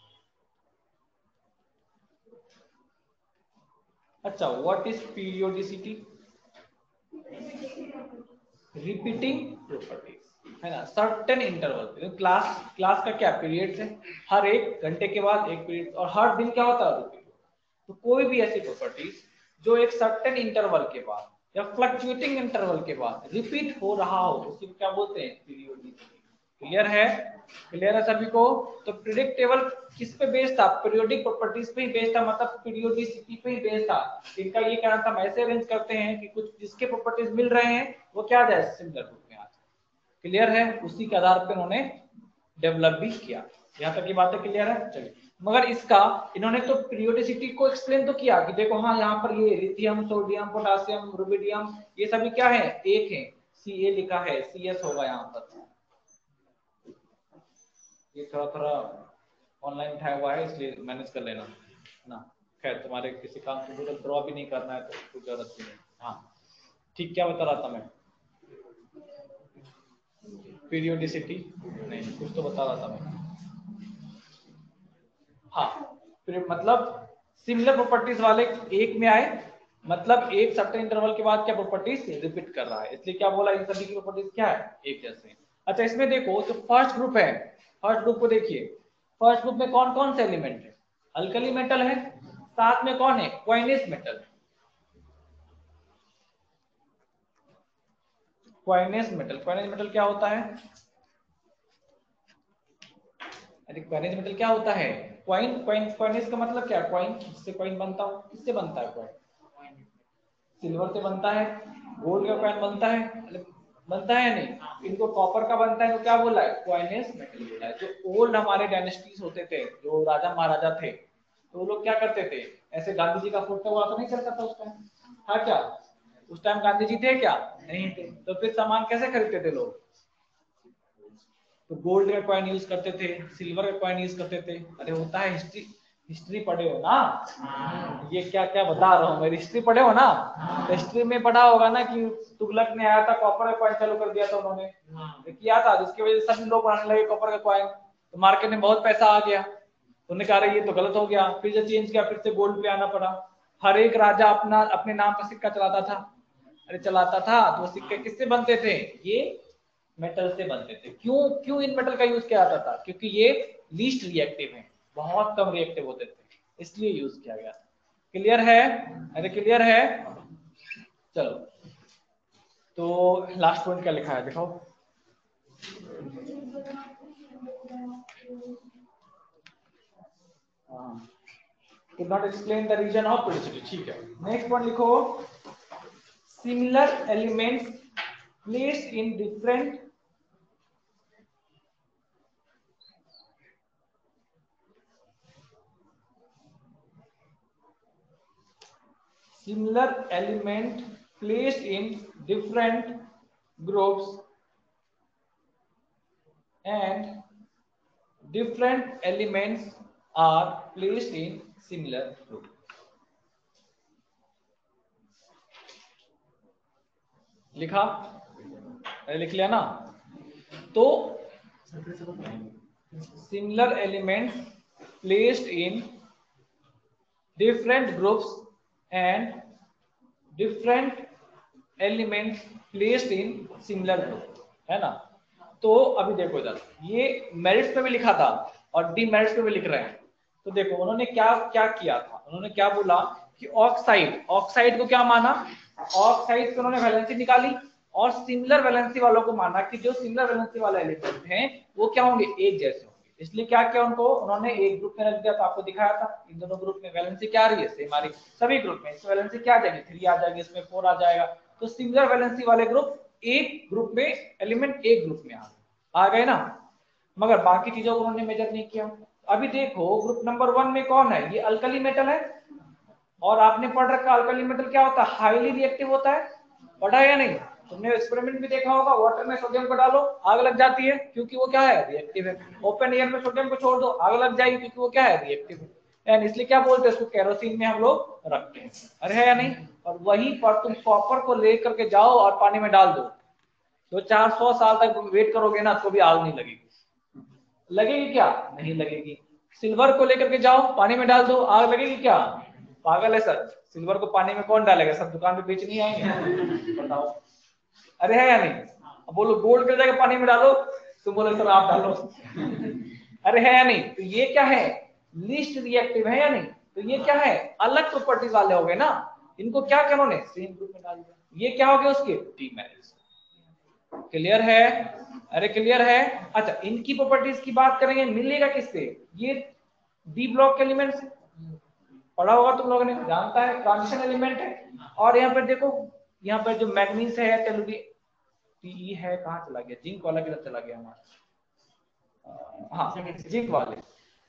अच्छा, what is periodicity? Repeating properties, है ना, सर्टेन इंटरवल पे। क्लास का क्या पीरियड है, हर एक घंटे के बाद एक पीरियड, और हर दिन क्या होता है, रिपीट। तो कोई भी ऐसी प्रॉपर्टीज जो एक सर्टेन इंटरवल के बाद या फ्लक्चुएटिंग इंटरवल के बाद रिपीट हो रहा हो, उसी को क्या बोलते हैं, पीरियोडिसिटी। क्लियर है? क्लियर है सभी को? तो प्रिडिक्टेबल किस पे बेस्ड था? पीरियोडिक प्रॉपर्टीज पे ही बेस्ड था, मतलब पीरियोडिसिटी पे ही बेस्ड था। इनका ये कहना था, हम ऐसे अरेंज करते हैं कि कुछ जिसके प्रॉपर्टीज मिल रहे हैं वो क्या आ जाए, सिमिलर रूप में आ जाए। क्लियर है? उसी के आधार पर उन्होंने डेवलप भी किया। यहाँ तक की बातें क्लियर है? चलिए, मगर इसका इन्होंने तो पीरियोडिसिटी को एक्सप्लेन तो किया कि देखो, हाँ यहाँ पर ये लिथियम, सोडियम, पोटासियम, रुबिडियम, ये सभी क्या है, एक है। Ca लिखा है, Cs होगा यहाँ पर। ये थोड़ा थोड़ा ऑनलाइन उठाया हुआ है, इसलिए मैनेज कर लेना ना। खैर, तुम्हारे किसी काम को गूगल ड्रॉ भी नहीं करना है तो कुछ जरूरत भी नहीं। हाँ ठीक, क्या बता रहा था मैं? पीरियोडिसिटी नहीं, कुछ तो बता रहा था मैं। हाँ, मतलब सिमिलर प्रॉपर्टीज वाले एक में आए, मतलब एक सर्टेन इंटरवल के बाद क्या प्रॉपर्टीज रिपीट कर रहा है, इसलिए क्या बोला, इन सभी की प्रॉपर्टीज क्या है, एक जैसे। अच्छा, इसमें देखो जो फर्स्ट ग्रुप है, फर्स्ट ग्रुप को देखिए, फर्स्ट ग्रुप में कौन कौन से एलिमेंट है, अल्कली मेटल है, साथ में कौन है, क्वाइनेस metal. Coinage metal, coinage metal क्या होता है? अरे क्वाइनेस मेटल क्या होता है? क्वाइनेस का मतलब क्या है? क्वाइन, किससे क्वाइन बनता हो, किससे बनता है क्वाइन? सिल्वर से बनता है। गोल्ड का कॉइन बनता है, बनता है नहीं? इनको कॉपर का बनता है, तो क्या बोला है, क्वाइनेस मेटल बोला है। जो ओल्ड हमारे डायनेस्टीज होते थे, जो राजा महाराजा थे, तो वो लोग क्या करते थे, ऐसे गांधी जी का फोटो हुआ तो नहीं चलता था उस टाइम, था क्या? उस टाइम गांधी जी थे क्या? नहीं थे। तो फिर सामान कैसे खरीदते थे लोग? तो गोल्ड का कॉइन यूज करते थे, सिल्वर का कॉइन यूज करते थे। अरे होता है, हिस्ट्री, हिस्ट्री पढ़े हो ना? ये क्या क्या बता रहा हूँ मैं, हिस्ट्री पढ़े हो ना? हिस्ट्री में पढ़ा होगा ना कि तुगलक ने आया था, कॉपर का कॉइन चालू कर दिया था उन्होंने, किया था, जिसकी वजह से सभी लोग बनाने लगे कॉपर का कॉइन, तो मार्केट में बहुत पैसा आ गया। उन्होंने कहा ये तो गलत हो गया, फिर जब चेंज किया, फिर से गोल्ड पे आना पड़ा। हर एक राजा अपना अपने नाम पर सिक्का चलाता था। अरे चलाता था, तो वो सिक्के किससे बनते थे, ये मेटल से बनते थे। क्यों क्यों इन मेटल का यूज किया जाता था? क्योंकि ये लीस्ट रिएक्टिव है, बहुत कम रिएक्टिव होते थे, इसलिए यूज किया गया। क्लियर है? अरे क्लियर है? चलो, तो लास्ट पॉइंट क्या लिखा है दिखाओ। could not explain the region of periodicity, ठीक है। नेक्स्ट पॉइंट लिखो, similar elements placed in different similar element placed in different groups and different elements are placed in similar group। लिखा? लिख लिया ना? तो similar elements placed in different groups and different elements placed in similar group, है ना? तो अभी देखो इधर, ये मेरिट्स पे भी लिखा था और डीमेरिट्स पे भी लिख रहे हैं। तो देखो उन्होंने क्या क्या किया था, उन्होंने क्या बोला कि ऑक्साइड, ऑक्साइड को क्या माना, ऑक्साइड की उन्होंने वैलेंसी निकाली, और सिमिलर वैलेंसी वालों को माना कि जो सिमिलर वैलेंसी वाले एलिमेंट हैं वो क्या होंगे, एक जैसे होंगे। इसलिए क्या किया उनको, उन्होंने एक ग्रुप में रख दिया। तो आपको दिखाया था इन दोनों ग्रुप में वैलेंसी क्या आ रही है, सेम आ रही है सभी ग्रुप में। इसमें वैलेंसी क्या आ जाएगी, 3 आ जाएगी, इसमें 4 आ जाएगा। तो सिमिलर वैलेंसी वाले ग्रुप एक ग्रुप में, एलिमेंट एक ग्रुप में आ गए ना, मगर बाकी चीजों को उन्होंने मेजर नहीं किया। अभी देखो ग्रुप नंबर 1 में कौन है, ये अल्कली मेटल है, और आपने पढ़ रखा अल्कली मेटल क्या होता है, हाईली रिएक्टिव होता है, पढ़ा है या नहीं? तुमने एक्सपेरिमेंट भी देखा होगा, वाटर में सोडियम को डालो आग लग जाती है, क्योंकि वो क्या है, रिएक्टिव है। ओपन एयर में सोडियम को छोड़ दो आग लग जाएगी, क्योंकि वो क्या है, रिएक्टिव है। एंड इसलिए क्या बोलते हैं इसको, केरोसिन में हम लोग रखते हैं। अरे है या नहीं? और वहीं पर तुम कॉपर को लेकर के जाओ और पानी में डाल दो, तो 400 साल तक वेट करोगे ना तो भी आग नहीं लगेगी। लगेगी क्या, नहीं लगेगी। सिल्वर को लेकर के जाओ पानी में डाल दो, आग लगेगी क्या? पागल है सर, सिल्वर को पानी में कौन डालेगा, सब दुकान पे बेच नहीं आएंगे, बताओ। अरे है या नहीं? अब बोलो गोल्ड की जगह पानी में डालो, तो बोले सर आप डालो। अरे है या नहीं? तो ये क्या है, लीस्ट रिएक्टिव है या नहीं? तो ये क्या है, अलग प्रॉपर्टीज वाले हो गए ना, इनको क्या करो ने सेम ग्रुप में डाल दिया, ये क्या हो गया उसके डीमेरिट्स। क्लियर है? अरे क्लियर है? अच्छा इनकी प्रॉपर्टीज की बात करेंगे, मिलेगा किससे, ये डी ब्लॉक के एलिमेंट से, पढ़ा होगा तुम लोगों ने, जानता है ट्रांजिशन एलिमेंट है। और यहाँ पर देखो, यहाँ पर जो मैग्नीज है, टेलुरी टी है, कहाँ चला गया, जिंक वाला किधर चला गया हमारा, हाँ जिंक वाले,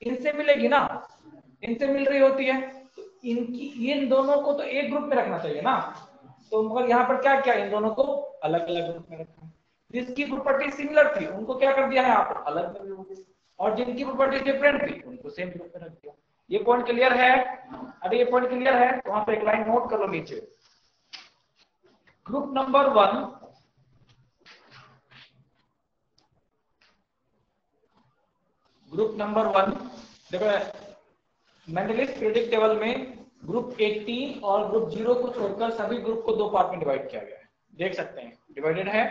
इनसे मिलेगी ना, इनसे मिल रही होती है। तो इनकी, इन दोनों को तो एक ग्रुप में रखना चाहिए ना, तो मगर यहाँ पर क्या किया, इन दोनों को अलग अलग ग्रुप में रखा। जिसकी प्रॉपर्टी सिमिलर थी उनको क्या कर दिया है आप, अलग कर दिया, और जिनकी प्रॉपर्टी डिफरेंट थी उनको सेम ग्रुप में रख दिया। ये पॉइंट क्लियर है? अरे ये पॉइंट क्लियर है तो वहां पे एक लाइन नोट कर लो नीचे। ग्रुप नंबर 1, ग्रुप नंबर 1 देखो, मेंडलिस पीरियोडिक टेबल में ग्रुप 18 और ग्रुप 0 को छोड़कर सभी ग्रुप को दो पार्ट में डिवाइड किया गया है, देख सकते हैं डिवाइडेड है।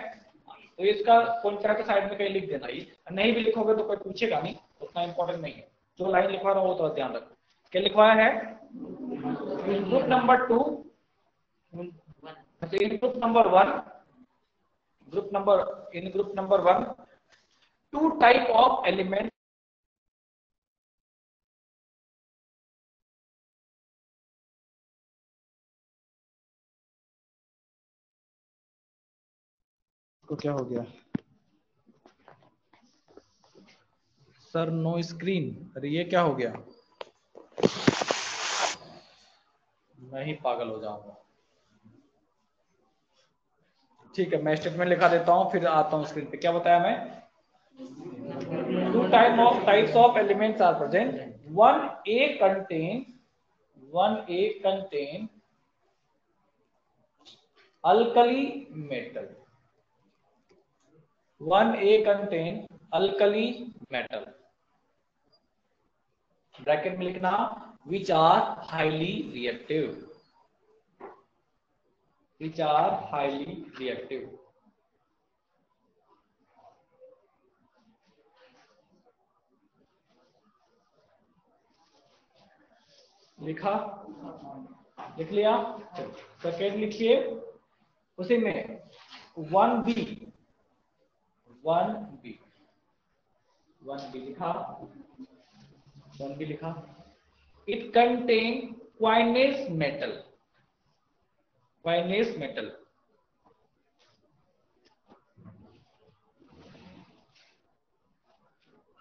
तो इसका कॉन्ट्रैक्ट साइड में कहीं लिख देना, ये नहीं भी लिखोगे तो कोई पूछेगा नहीं, उतना इंपॉर्टेंट नहीं है, जो लाइन लिखवा रहा हो तो ध्यान रखो। क्या लिखवाया है, group number 2, in group number 1, group number, in group number 1 two type of element को क्या हो गया सर, नो स्क्रीन, अरे ये क्या हो गया, मैं ही पागल हो जाऊंगा। ठीक है मैं स्टेटमेंट लिखा देता हूं, फिर आता हूं स्क्रीन पे। क्या बताया मैं, two types of elements are present, one a contain, one a contain alkali metal, one a contain alkali metal, bracket में लिखना which are highly reactive, which are highly reactive. लिखा, लिख लिया, सेकेंड लिखिए, उसी में 1b, 1b, 1b लिखा, 1b लिखा, it contain coinage metal, coinage metal,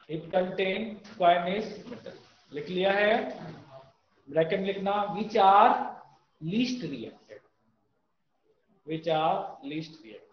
it contain coinage metal, लिख लिया है, ब्रैकेट में लिखना which are least reacted, which are least reacted.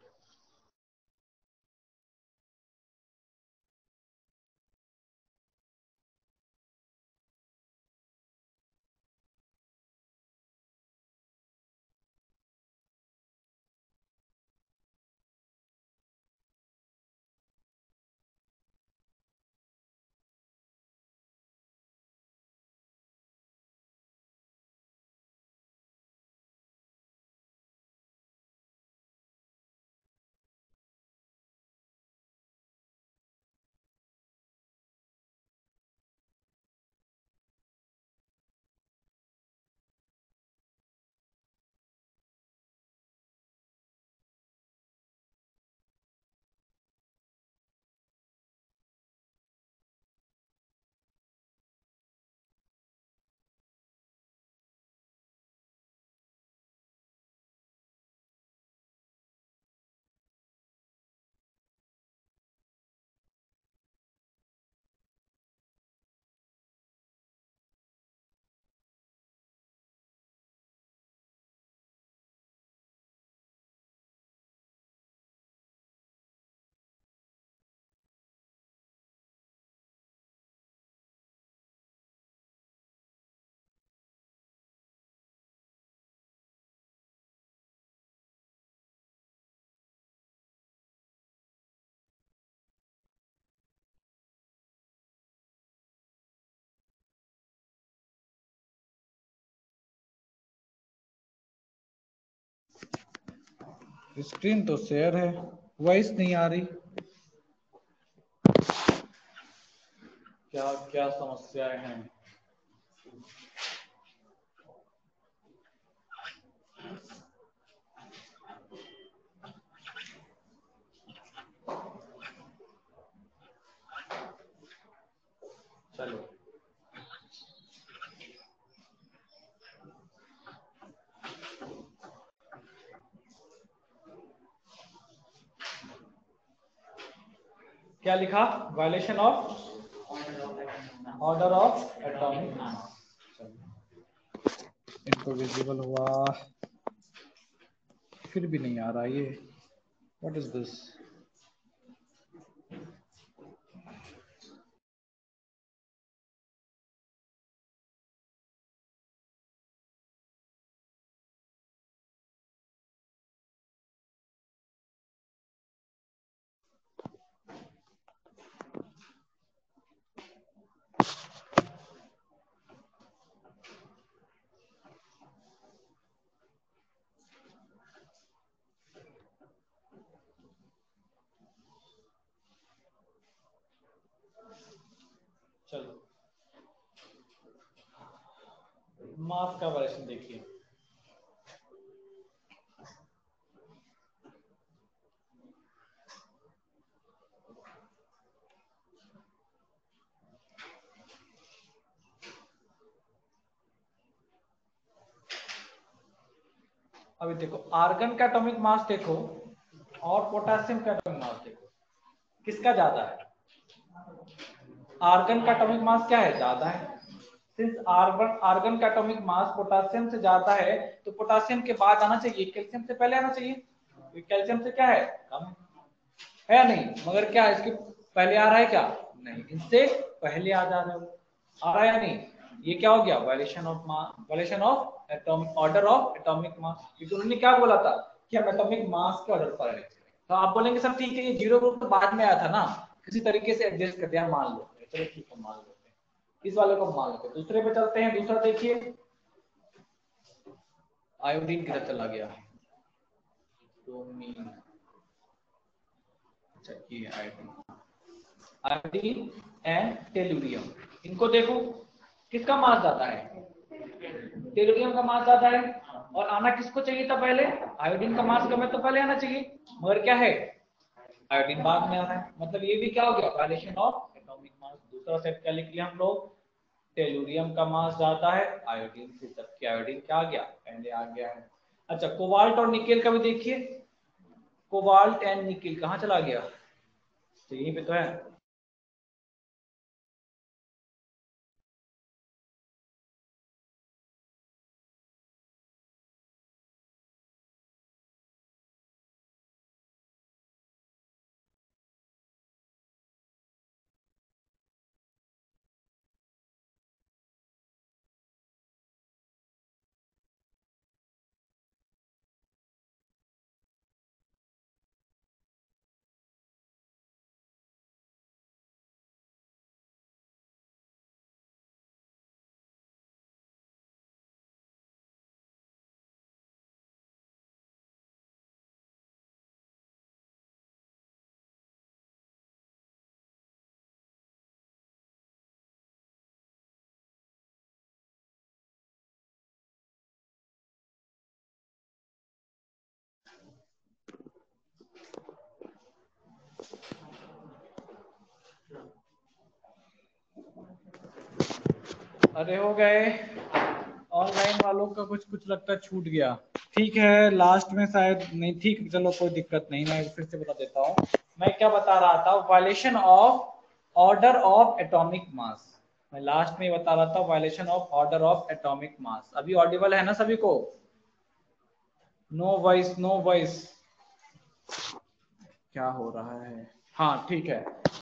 Screen तो शेयर है, वॉइस नहीं आ रही, क्या क्या समस्याएं हैं। चलो क्या लिखा, violation of order of atomic mass. इनको विजिबल हुआ, फिर भी नहीं आ रहा ये, व्हाट इज दिस। चलो मास का वायलेशन देखिए, अभी देखो आर्गन का एटॉमिक मास देखो और पोटेशियम का एटॉमिक मास देखो, किसका ज्यादा है। आर्गन का एटॉमिक मास क्या है, ज्यादा है। सिंस आर्गन का एटॉमिक मास पोटेशियम से ज्यादा है तो पोटेशियम के बाद आना चाहिए, कैल्शियम से पहले आना चाहिए। कैल्शियम से क्या है, कम है या नहीं, मगर क्या इसके पहले आ रहा है क्या, नहीं, इससे पहले आ जा रहा है, आ रहा है या नहीं। ये क्या हो गया, violation of mass, violation of atomic order of atomic mass, क्योंकि उन्होंने क्या बोला था कि हम एटॉमिक मास के ऑर्डर पर है। तो आप बोलेंगे सर ठीक है ये जीरो ग्रुप तो बाद में आया था ना, किसी तरीके से एडजस्ट कर दिया, मान लो, चलो ठीक है मान लेते हैं, इस वाले को मान लेते हैं। दूसरे पे चलते हैं, दूसरा देखिए, आयोडीन किधर चला गया, ब्रोमीन, अच्छा ये आयोडीन, आयोडीन एंड टेलुरियम, इनको देखो किसका मास ज्यादा है, टेलुरियम का मास ज्यादा है, और आना किसको चाहिए था पहले, आयोडीन का मास कम है तो पहले आना चाहिए, मगर क्या है आयोडीन बाद में आ रहा है, मतलब ये भी क्या हो गया, वायलेशन ऑफ एटॉमिक मास। दूसरा सेट क्या लिख लिया हम लोग, टेलुरियम का मास ज्यादा है आयोडीन से, जबकि आयोडीन क्या आ गया, पहले आ गया है। अच्छा कोबाल्ट और निकेल का भी देखिए, कोबाल्ट एंड निकेल कहाँ चला गया, तो यहीं पे तो है। अरे हो गए, ऑनलाइन वालों का कुछ कुछ लगता है छूट गया, ठीक है लास्ट में शायद नहीं, ठीक चलो कोई दिक्कत नहीं, मैं फिर से बता देता हूँ। मैं क्या बता रहा था, violation of order of atomic mass, मैं लास्ट में बता रहा था violation of order of atomic mass. अभी ऑडिबल है ना सभी को, नो वॉइस नो वॉइस, क्या हो रहा है, हाँ ठीक है।